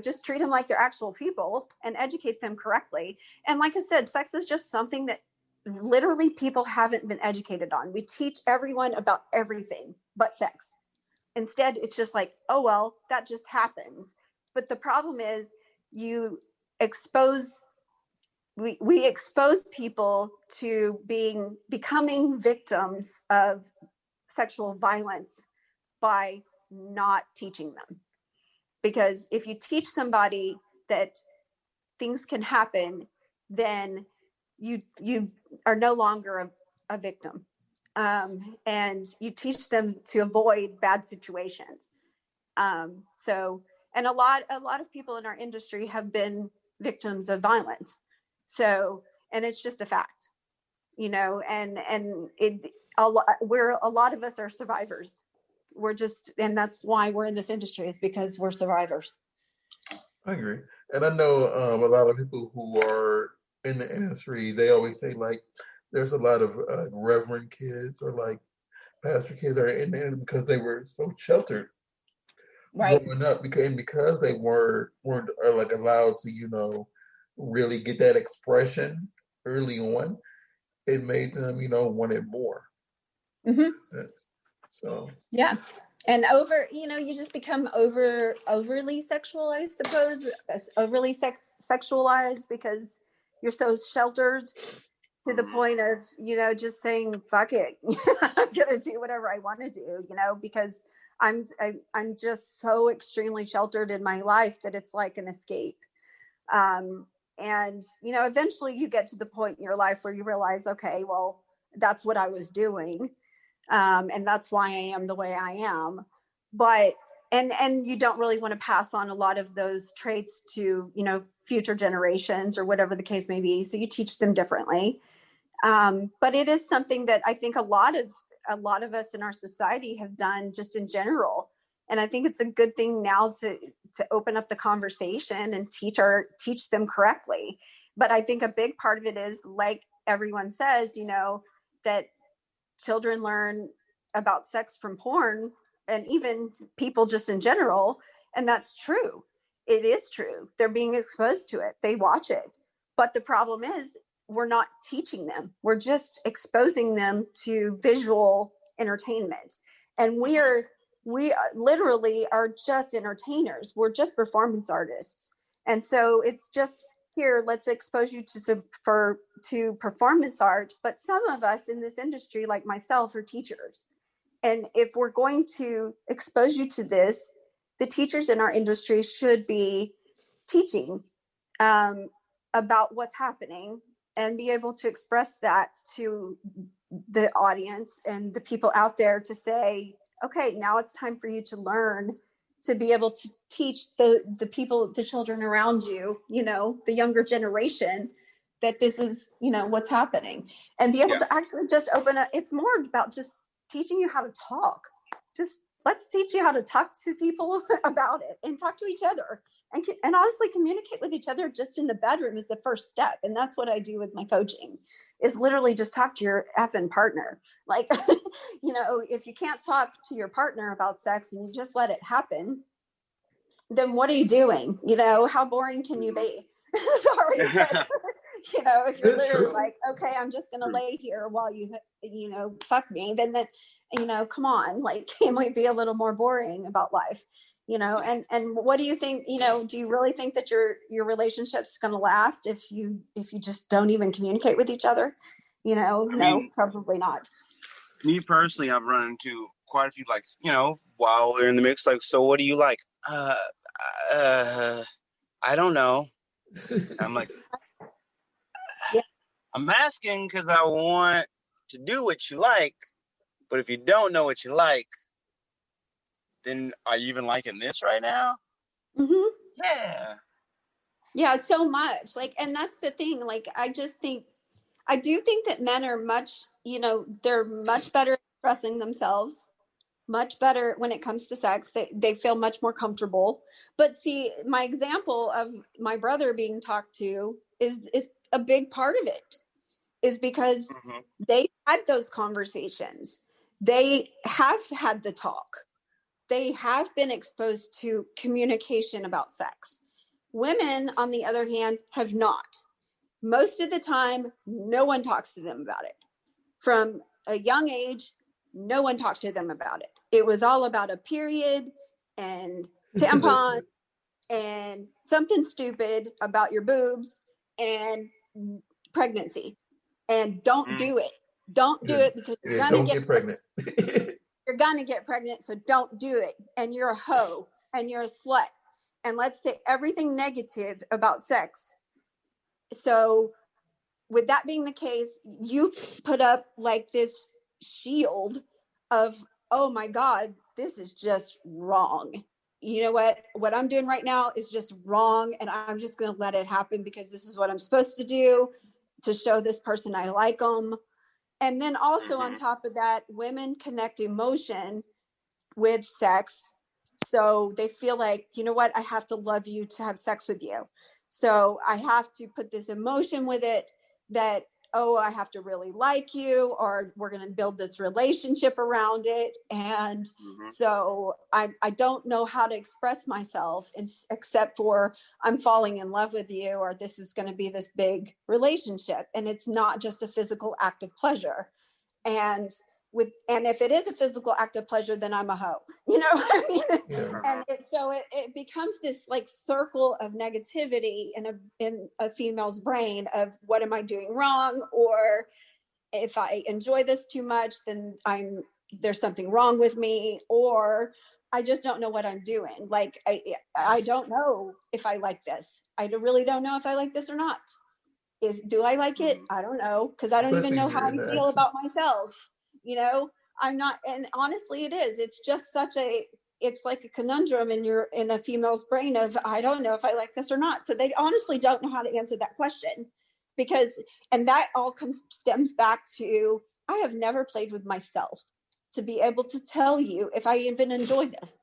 just treat them like they're actual people and educate them correctly. And like I said, sex is just something that literally people haven't been educated on. We teach everyone about everything but sex. Instead, it's just like, oh, well, that just happens. But the problem is we expose people to becoming victims of sexual violence by not teaching them. Because if you teach somebody that things can happen, then you are no longer a victim. And you teach them to avoid bad situations. And a lot of people in our industry have been victims of violence. So, and it's just a fact, and a lot of us are survivors. And that's why we're in this industry, is because we're survivors. I agree. And I know a lot of people who are in the industry, they always say, like, there's a lot of reverend kids or like pastor kids that are in there because they were so sheltered growing up, because they weren't like allowed to, really get that expression early on. It made them, want it more. Mm-hmm. So yeah. And you just become overly sexual, I suppose, overly sexualized because you're so sheltered to the point of, just saying, fuck it. I'm going to do whatever I want to do, because I'm just so extremely sheltered in my life that it's like an escape. And, eventually you get to the point in your life where you realize, okay, well, that's what I was doing. And that's why I am the way I am. But, and you don't really want to pass on a lot of those traits to, future generations or whatever the case may be. So you teach them differently. But it is something that I think a lot of us in our society have done just in general. And I think it's a good thing now to open up the conversation and teach them correctly. But I think a big part of it is, like everyone says, that children learn about sex from porn, and even people just in general. And that's true. It is true. They're being exposed to it. They watch it. But the problem is, we're not teaching them. We're just exposing them to visual entertainment. And we literally are just entertainers. We're just performance artists. And so it's just, here, let's expose you to performance art. But some of us in this industry, like myself, are teachers. And if we're going to expose you to this, the teachers in our industry should be teaching about what's happening and be able to express that to the audience and the people out there to say, okay, now it's time for you to learn, to be able to teach the people, the children around you, the younger generation, that this is, what's happening, and be able to actually just open up. It's more about just teaching you how to talk. Just let's teach you how to talk to people about it and talk to each other. And honestly, communicate with each other just in the bedroom is the first step. And that's what I do with my coaching, is literally just talk to your effing partner. Like, if you can't talk to your partner about sex and you just let it happen, then what are you doing? How boring can you be? Sorry. But, if you're literally like, okay, I'm just going to lay here while you fuck me, then come on, like, it might be a little more boring about life. And what do you think, do you really think that your relationship's going to last if you just don't even communicate with each other? No, probably not. Me personally, I've run into quite a few, like, while we're in the mix, like, so what do you like? I don't know. I'm like, Yeah. I'm asking because I want to do what you like, but if you don't know what you like, then are you even liking this right now? Mm-hmm. Yeah. Yeah, so much. Like, and that's the thing. Like, I do think that men are much, they're much better at expressing themselves, much better when it comes to sex. They feel much more comfortable. But see, my example of my brother being talked to is a big part of it, is because Mm-hmm. they had those conversations. They have had the talk. They have been exposed to communication about sex. Women, on the other hand, have not. Most of the time, no one talks to them about it. From a young age, no one talked to them about it. It was all about a period and That's tampons it. and something stupid about your boobs and pregnancy. And don't Mm. do it. Don't do Yeah, it because yeah, don't get pregnant. you're gonna get pregnant, so don't do it. And you're a hoe and you're a slut. And let's say everything negative about sex. So with that being the case, you put up like this shield of, oh my God, this is just wrong. You know what I'm doing right now is just wrong, and I'm just going to let it happen because this is what I'm supposed to do to show this person I like them. And then also on Mm-hmm. top of that, women connect emotion with sex. So they feel like, you know what, I have to love you to have sex with you. So I have to put this emotion with it that, oh, I have to really like you, or we're going to build this relationship around it. And Mm-hmm. so I don't know how to express myself except for I'm falling in love with you, or this is going to be this big relationship. And it's not just a physical act of pleasure. And if it is a physical act of pleasure, then I'm a hoe. I mean? Yeah. And it becomes this like circle of negativity in a female's brain of what am I doing wrong, or if I enjoy this too much, then there's something wrong with me, or I just don't know what I'm doing. Like I don't know if I like this. I really don't know if I like this or not. Do I like it? Mm-hmm. I don't know, because I don't even Especially if know how you're I in the feel action. about myself. I'm not, and honestly, it is. It's just it's like a conundrum in a female's brain of I don't know if I like this or not. So they honestly don't know how to answer that question, because and that all stems back to I have never played with myself to be able to tell you if I even enjoy this,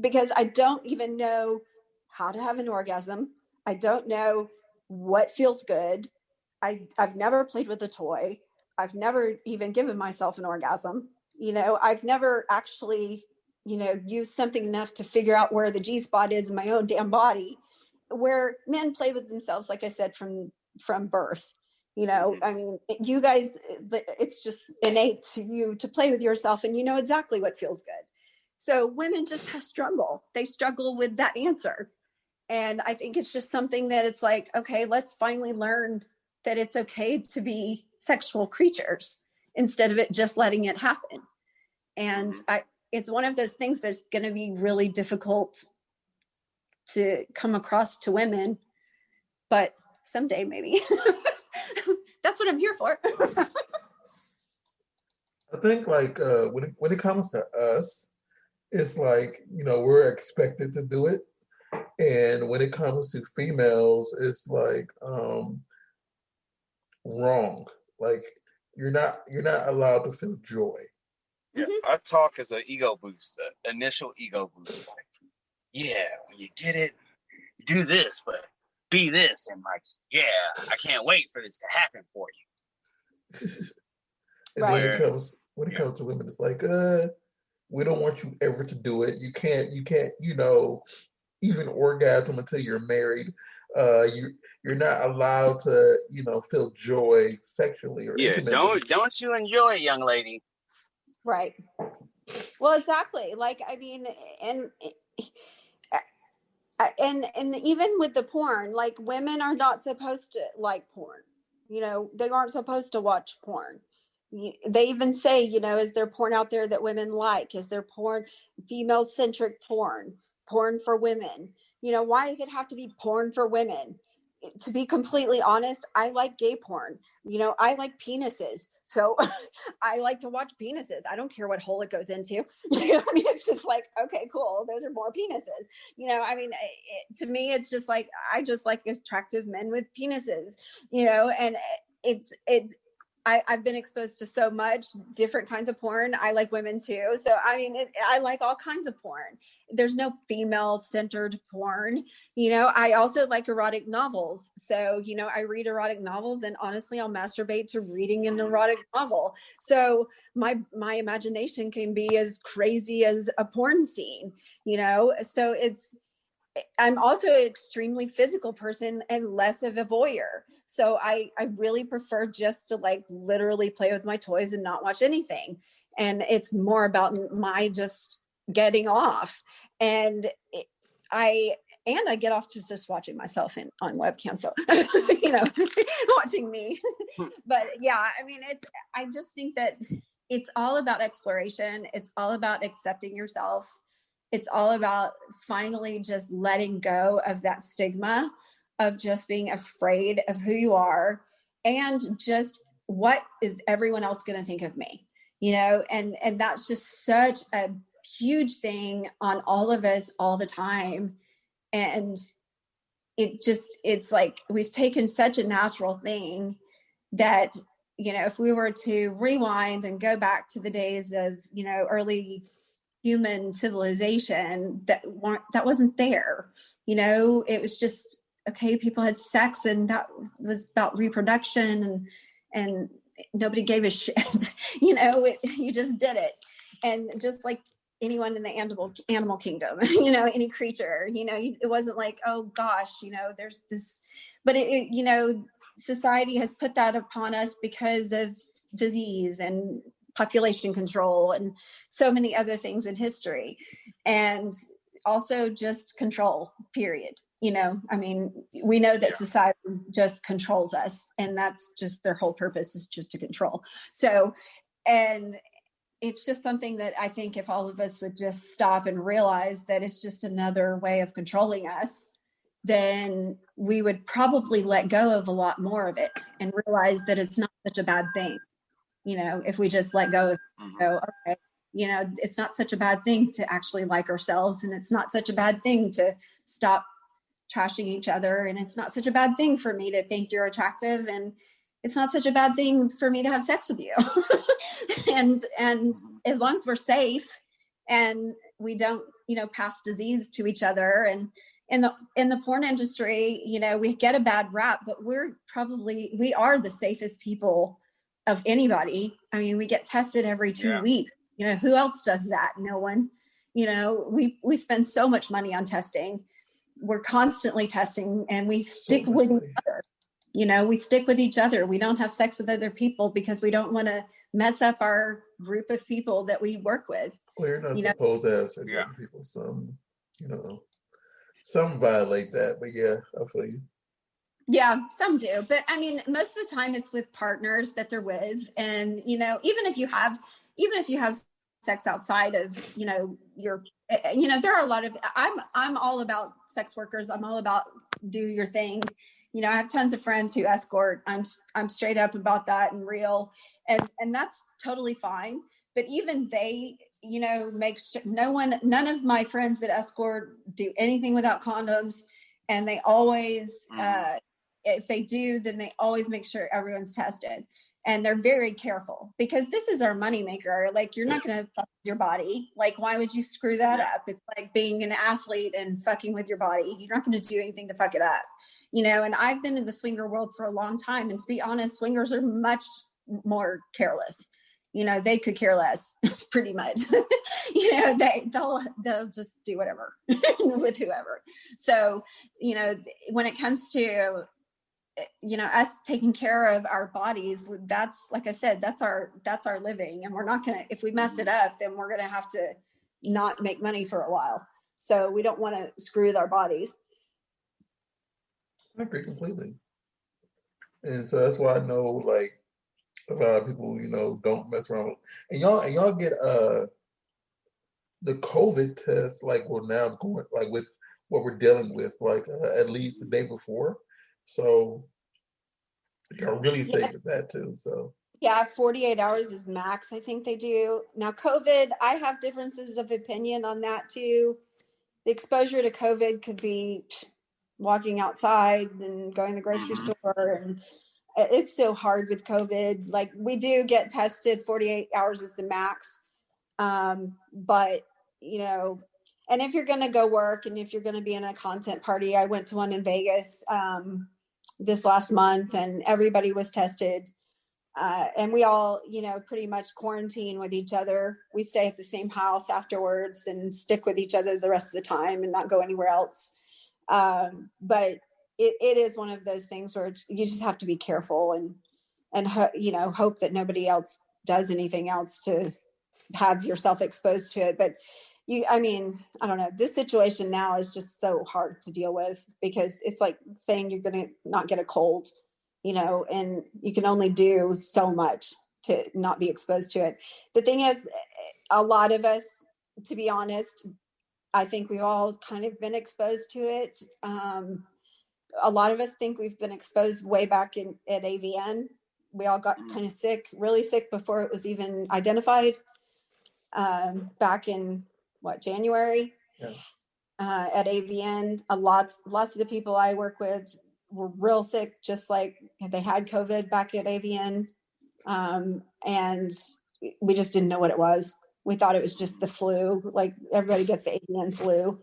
because I don't even know how to have an orgasm. I don't know what feels good. I've never played with a toy. I've never even given myself an orgasm. I've never actually, used something enough to figure out where the G spot is in my own damn body, where men play with themselves, like I said, from birth. Mm-hmm. I mean, you guys, it's just innate to you to play with yourself, and you know exactly what feels good. So women just struggle. They struggle with that answer. And I think it's just something that it's like, okay, let's finally learn that it's okay to be sexual creatures instead of it just letting it happen. And Mm-hmm. it's one of those things that's going to be really difficult to come across to women, but someday maybe. That's what I'm here for. I think like when it comes to us, it's like we're expected to do it, and when it comes to females, it's like wrong. Like you're not allowed to feel joy. Yeah. Mhm. Our talk is an ego boost, an initial ego boost. Like, yeah, when you get it, you do this, but be this, and like, yeah, I can't wait for this to happen for you. And then Right. Where, when it yeah, comes to women, it's like we don't want you ever to do it. You can't even orgasm until you're married. You're not allowed to feel joy sexually or yeah, intimately. don't you enjoy it, young lady? Right. Well, exactly. Like, I mean, and even with the porn, like women are not supposed to like porn. They aren't supposed to watch porn. They even say, is there porn out there that women like? Is there porn, female-centric porn for women? Why does it have to be porn for women? to be completely honest, I like gay porn. You know, I like penises. So I like to watch penises. I don't care what hole it goes into. You know, I mean, it's just like, okay, cool. Those are more penises. You know, I mean, to me, it's just like, I just like attractive men with penises, you know, and I've been exposed to so much different kinds of porn. I like women too. So, I mean, I like all kinds of porn. There's no female centered porn. You know, I also like erotic novels. So, you know, I read erotic novels, and honestly, I'll masturbate to reading an erotic novel. So my imagination can be as crazy as a porn scene, you know? So I'm also an extremely physical person and less of a voyeur. So I really prefer just to like literally play with my toys and not watch anything. And it's more about my just getting off. And I get off just watching myself on webcam. So, you know, watching me. But yeah, I mean, I just think that it's all about exploration. It's all about accepting yourself. It's all about finally just letting go of that stigma of just being afraid of who you are and just what is everyone else going to think of me, you know? And that's just such a huge thing on all of us all the time. And it's like we've taken such a natural thing that, you know, if we were to rewind and go back to the days of, you know, early human civilization, that wasn't there. You know, it was just, okay, people had sex and that was about reproduction, and nobody gave a shit. You know, you just did it. And just like anyone in the animal kingdom, you know, any creature, you know, it wasn't like, oh gosh, you know, there's this, but you know, society has put that upon us because of disease and population control and so many other things in history, and also just control, period. You know, I mean, we know that society just controls us, and that's just their whole purpose, is just to control. So, and it's just something that I think if all of us would just stop and realize that it's just another way of controlling us, then we would probably let go of a lot more of it and realize that it's not such a bad thing. You know, if we just let go of, go, okay, you know, it's not such a bad thing to actually like ourselves, and it's not such a bad thing to stop trashing each other, and it's not such a bad thing for me to think you're attractive, and it's not such a bad thing for me to have sex with you. and as long as we're safe and we don't, you know, pass disease to each other. And in the porn industry, you know, we get a bad rap, but we are the safest people of anybody. I mean, we get tested every 2 weeks. You know, who else does that? No one. You know, we spend so much money on testing. We're constantly testing, and we stick with each other. You know, we stick with each other. We don't have sex with other people because we don't want to mess up our group of people that we work with. Well, you're not supposed to have sex with other people. Some, you know, some violate that, but yeah, I feel you. Yeah, some do. But I mean, most of the time it's with partners that they're with. And, you know, even if you have sex outside of, you know, you know, there are a lot of, I'm all about sex workers. I'm all about do your thing. You know, I have tons of friends who escort. I'm straight up about that and real. And that's totally fine. But even they, you know, make sure none of my friends that escort do anything without condoms. And they always, if they do, then they always make sure everyone's tested, and they're very careful because this is our moneymaker. Like, you're not going to fuck with your body. Like, why would you screw that up? It's like being an athlete and fucking with your body. You're not going to do anything to fuck it up, you know? And I've been in the swinger world for a long time. And to be honest, swingers are much more careless. You know, they could care less pretty much. You know, they'll just do whatever with whoever. So, you know, when it comes to, you know, us taking care of our bodies, that's, like I said, that's our living. And we're not going to, if we mess it up, then we're going to have to not make money for a while. So we don't want to screw with our bodies. I agree completely. And so that's why I know, like, a lot of people, you know, don't mess around. And y'all get the COVID test, like, well, now I'm going, like, with what we're dealing with, like, at least the day before. So you're really safe with that too. So yeah, 48 hours is max, I think they do. Now, COVID, I have differences of opinion on that too. The exposure to COVID could be walking outside and going to the grocery store, and it's so hard with COVID. Like, we do get tested, 48 hours is the max. But, you know, and if you're going to go work and if you're going to be in a content party, I went to one in Vegas this last month, and everybody was tested. And we all, you know, pretty much quarantine with each other. We stay at the same house afterwards and stick with each other the rest of the time and not go anywhere else. But it is one of those things where you just have to be careful and you know, hope that nobody else does anything else to have yourself exposed to it. But I mean, I don't know, this situation now is just so hard to deal with, because it's like saying you're going to not get a cold, you know, and you can only do so much to not be exposed to it. The thing is, a lot of us, to be honest, I think we've all kind of been exposed to it. A lot of us think we've been exposed way back at AVN. We all got kind of sick, really sick, before it was even identified. Back in January, at AVN. Lots of the people I work with were real sick, just like they had COVID back at AVN. And we just didn't know what it was. We thought it was just the flu, like everybody gets the AVN flu.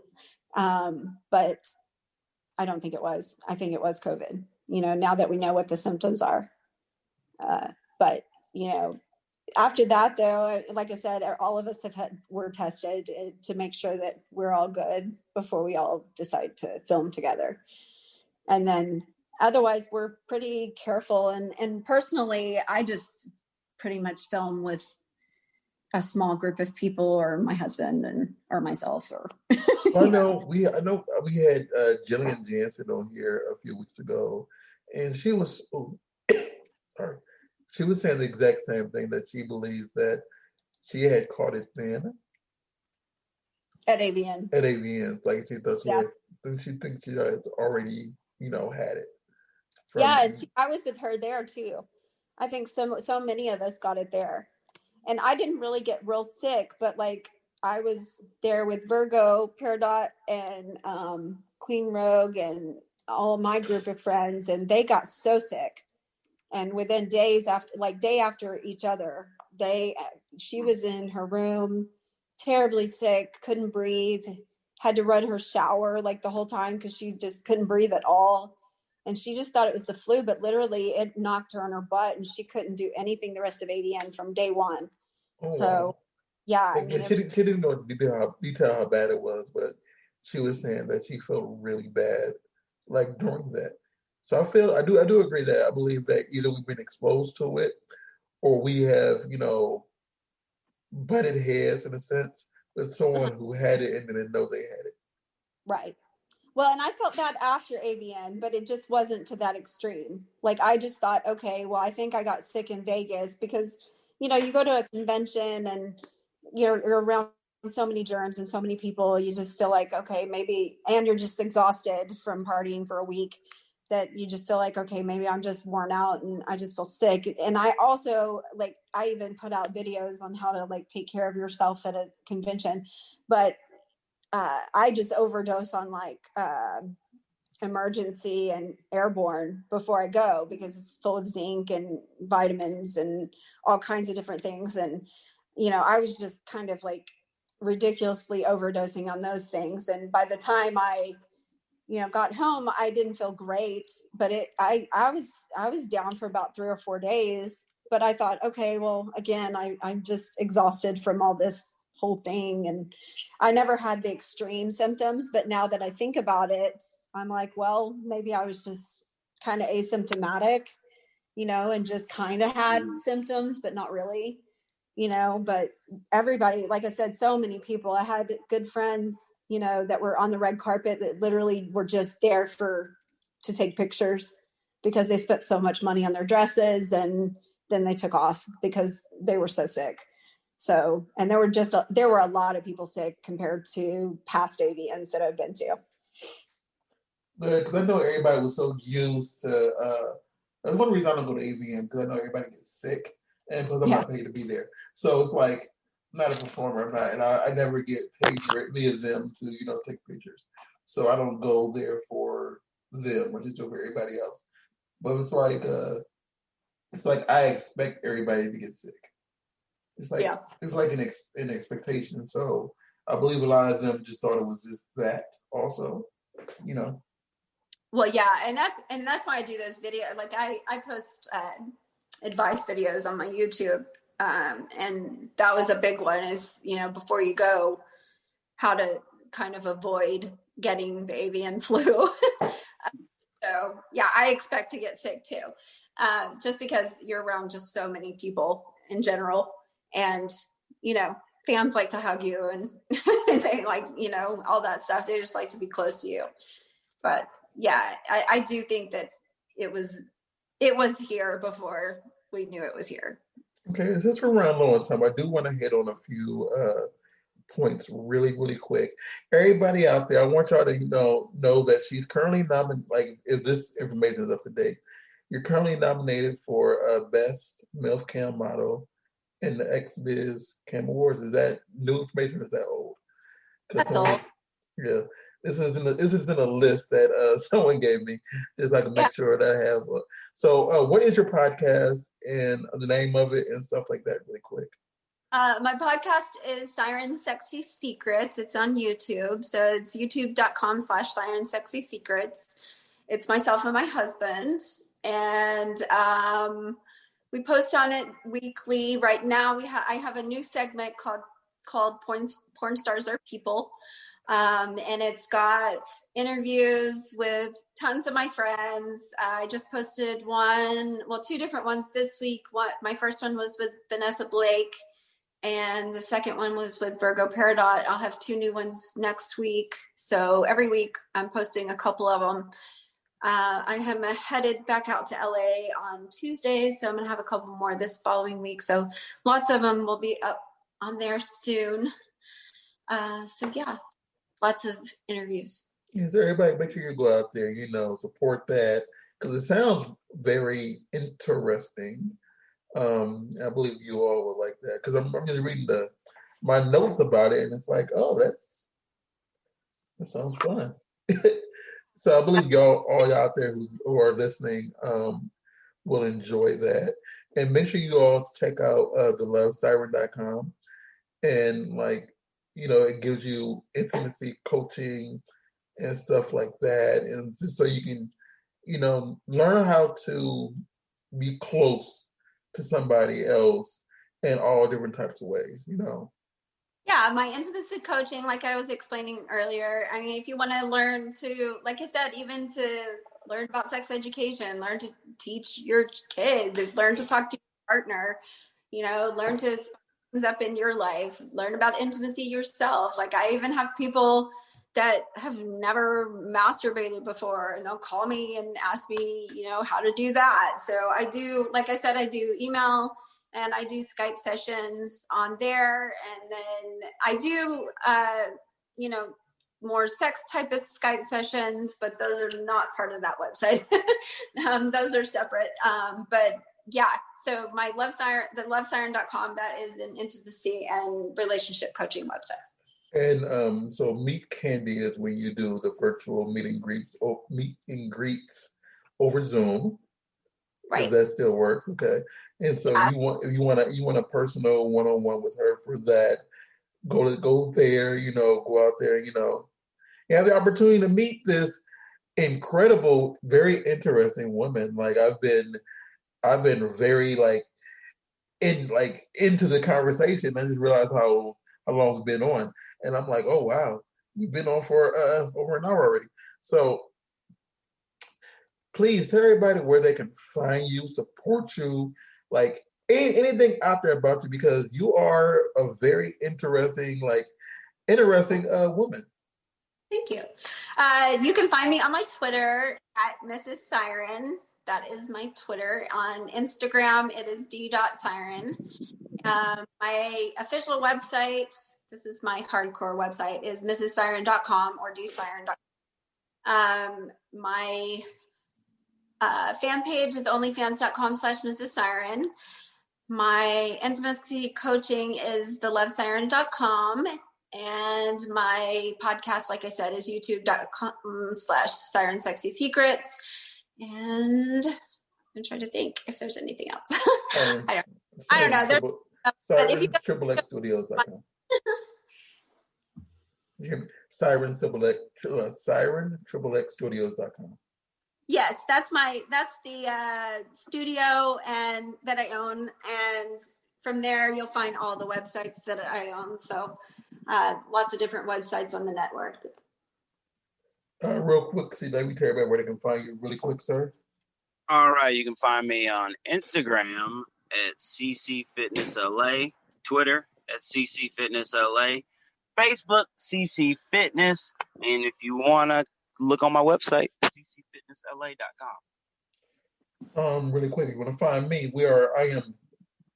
But I don't think it was. I think it was COVID, you know, now that we know what the symptoms are. But, you know, after that, though, like I said, all of us were tested to make sure that we're all good before we all decide to film together. And then otherwise, we're pretty careful. And personally, I just pretty much film with a small group of people, or my husband or myself. Or I know we had Jillian Jansen on here a few weeks ago, and she was sorry. She was saying the exact same thing, that she believes that she had caught it then. At AVN. At AVN. Like she thought she thinks she had already, you know, had it. And I was with her there too. I think so many of us got it there. And I didn't really get real sick, but like I was there with Virgo, Peridot, and Queen Rogue, and all my group of friends, and they got so sick. And within days after, like day after each other, she was in her room, terribly sick, couldn't breathe, had to run her shower like the whole time because she just couldn't breathe at all. And she just thought it was the flu, but literally it knocked her on her butt, and she couldn't do anything the rest of AVN from day one. Wow. I mean, she didn't know detail how bad it was, but she was saying that she felt really bad, like during that. So I do agree that I believe that either we've been exposed to it, or we have, you know, butted heads in a sense with someone who had it and didn't know they had it. Right. Well, and I felt that after AVN, but it just wasn't to that extreme. Like I just thought, okay, well, I think I got sick in Vegas because, you know, you go to a convention and you're around so many germs and so many people, you just feel like, okay, maybe, and you're just exhausted from partying for a week, that you just feel like, okay, maybe I'm just worn out and I just feel sick. And I also, like, I even put out videos on how to like take care of yourself at a convention, but I just overdose on like emergency and airborne before I go, because it's full of zinc and vitamins and all kinds of different things. And, you know, I was just kind of like ridiculously overdosing on those things. And by the time I, you know, got home, I didn't feel great, but I was down for about 3 or 4 days, but I thought, okay, well, again, I'm just exhausted from all this whole thing. And I never had the extreme symptoms, but now that I think about it, I'm like, well, maybe I was just kind of asymptomatic, you know, and just kind of had symptoms, but not really, you know. But everybody, like I said, so many people, I had good friends, you know, that were on the red carpet that literally were just there to take pictures because they spent so much money on their dresses, and then they took off because they were so sick. So, and there were a lot of people sick compared to past AVNs that I've been to. good, because I know everybody was so used to, that's one reason I don't go to AVN, because I know everybody gets sick, and because I'm not paid to be there. So it's like, I'm not a performer, I'm not, and I never get paid directly of them to, take pictures. So I don't go there for them, I just do it for everybody else. But it's like I expect everybody to get sick. It's like an expectation. So I believe a lot of them just thought it was just that also, Well, yeah, and that's why I do those videos. Like I post advice videos on my YouTube, and that was a big one. Is before you go, how to kind of avoid getting the avian flu. So yeah, I expect to get sick too, just because you're around just so many people in general, and fans like to hug you, and they like all that stuff. They just like to be close to you. But yeah, I do think that it was here before we knew it was here. Okay, since we're around low on time, I do want to hit on a few points really, really quick. Everybody out there, I want y'all to know that she's currently nominated. Like, if this information is up to date, you're currently nominated for Best MILF Cam Model in the XBiz Cam Awards. Is that new information or is that old? That's old. Yeah, this is in a list that someone gave me, just so I can make sure that I have. So, what is your podcast and the name of it and stuff like that, really quick? My podcast is SirenXXXStudios. It's on YouTube. So it's youtube.com/SirenXXXStudios. It's myself and my husband. And we post on it weekly. Right now, I have a new segment called Porn Stars Are People. And it's got interviews with tons of my friends. I just posted two different ones this week. My first one was with Vanessa Blake, and the second one was with Virgo Peridot. I'll have 2 new ones next week. So every week I'm posting a couple of them. I am headed back out to LA on Tuesday, so I'm going to have a couple more this following week. So lots of them will be up on there soon. So yeah, lots of interviews. Yeah, so everybody, make sure you go out there, support that, because it sounds very interesting. I believe you all would like that, because I'm just reading my notes about it, and it's like, oh, that sounds fun. So I believe all y'all out there who are listening will enjoy that. And make sure you all check out thelovesiren.com, and it gives you intimacy coaching and stuff like that, and just so you can learn how to be close to somebody else in all different types of ways. Yeah, my intimacy coaching, like I was explaining earlier, I mean, if you want to learn to, like I said, even to learn about sex education, learn to teach your kids, learn to talk to your partner, learn to spice things up in your life, learn about intimacy yourself. Like I even have people that have never masturbated before, and they'll call me and ask me, how to do that. So I do, like I said, I do email and I do Skype sessions on there. And then I do, more sex type of Skype sessions, but those are not part of that website. Those are separate. But yeah, so my the lovesiren.com, that is an intimacy and relationship coaching website. And so Meet Candy is when you do the virtual meet and greets over Zoom. Right. If that still works, okay. And so if you want a personal one-on-one with her for that, go there, go out there, you have the opportunity to meet this incredible, very interesting woman. Like I've been very into the conversation. I just realized how long it's been on. And I'm like, oh wow, you've been on for over an hour already. So please tell everybody where they can find you, support you, like anything out there about you, because you are a very interesting woman. Thank you. You can find me on my Twitter at Mrs. Siren. That is my Twitter. On Instagram, it is d.siren. My official website, this is my hardcore website, is mrssiren.com or dssiren.com. My fan page is onlyfans.com/Mrs. Siren. My intimacy coaching is thelovesiren.com. And my podcast, like I said, is youtube.com/SirenSexySecrets. And I'm trying to think if there's anything else. I don't know. SirenXXXStudios.com. SirenXXXStudios.com. Yes, that's the studio and that I own, and from there you'll find all the websites that I own. So lots of different websites on the network. Real quick, see, let me tell everybody where they can find you really quick, sir. All right, you can find me on Instagram at CC Fitness LA, Twitter at CC Fitness LA, Facebook CC Fitness, and if you wanna look on my website, ccfitnessla.com. Really quick, if you want to find me, I am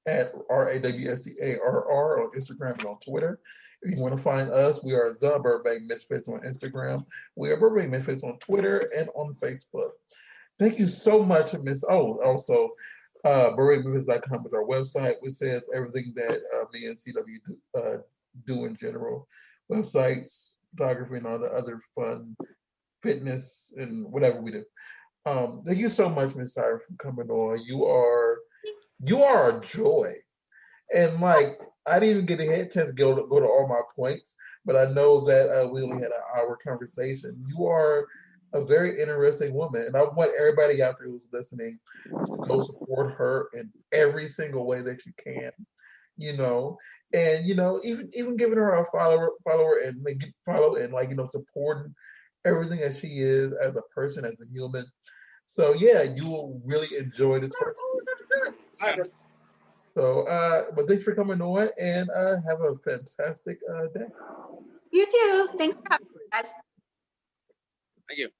at RAWSDARR on Instagram and on Twitter. If you want to find us, we are the Burbank Misfits on Instagram. We are Burbank Misfits on Twitter and on Facebook. Thank you so much, Miss. Oh, also, BurbankMisfits.com is our website, which says everything that me and CW do in general. Websites, photography, and all the other fun fitness and whatever we do. Thank you so much, Miss Siren, for coming on. You are a joy. And like, I didn't even get a chance to go to all my points, but I know that we only had an hour conversation. You are a very interesting woman, and I want everybody out there who's listening to go support her in every single way that you can. And even giving her a follower and follow and supporting everything that she is as a person, as a human. So yeah, you will really enjoy this person. So, but thanks for coming on, and have a fantastic day. You too. Thanks for having me, guys. Thank you.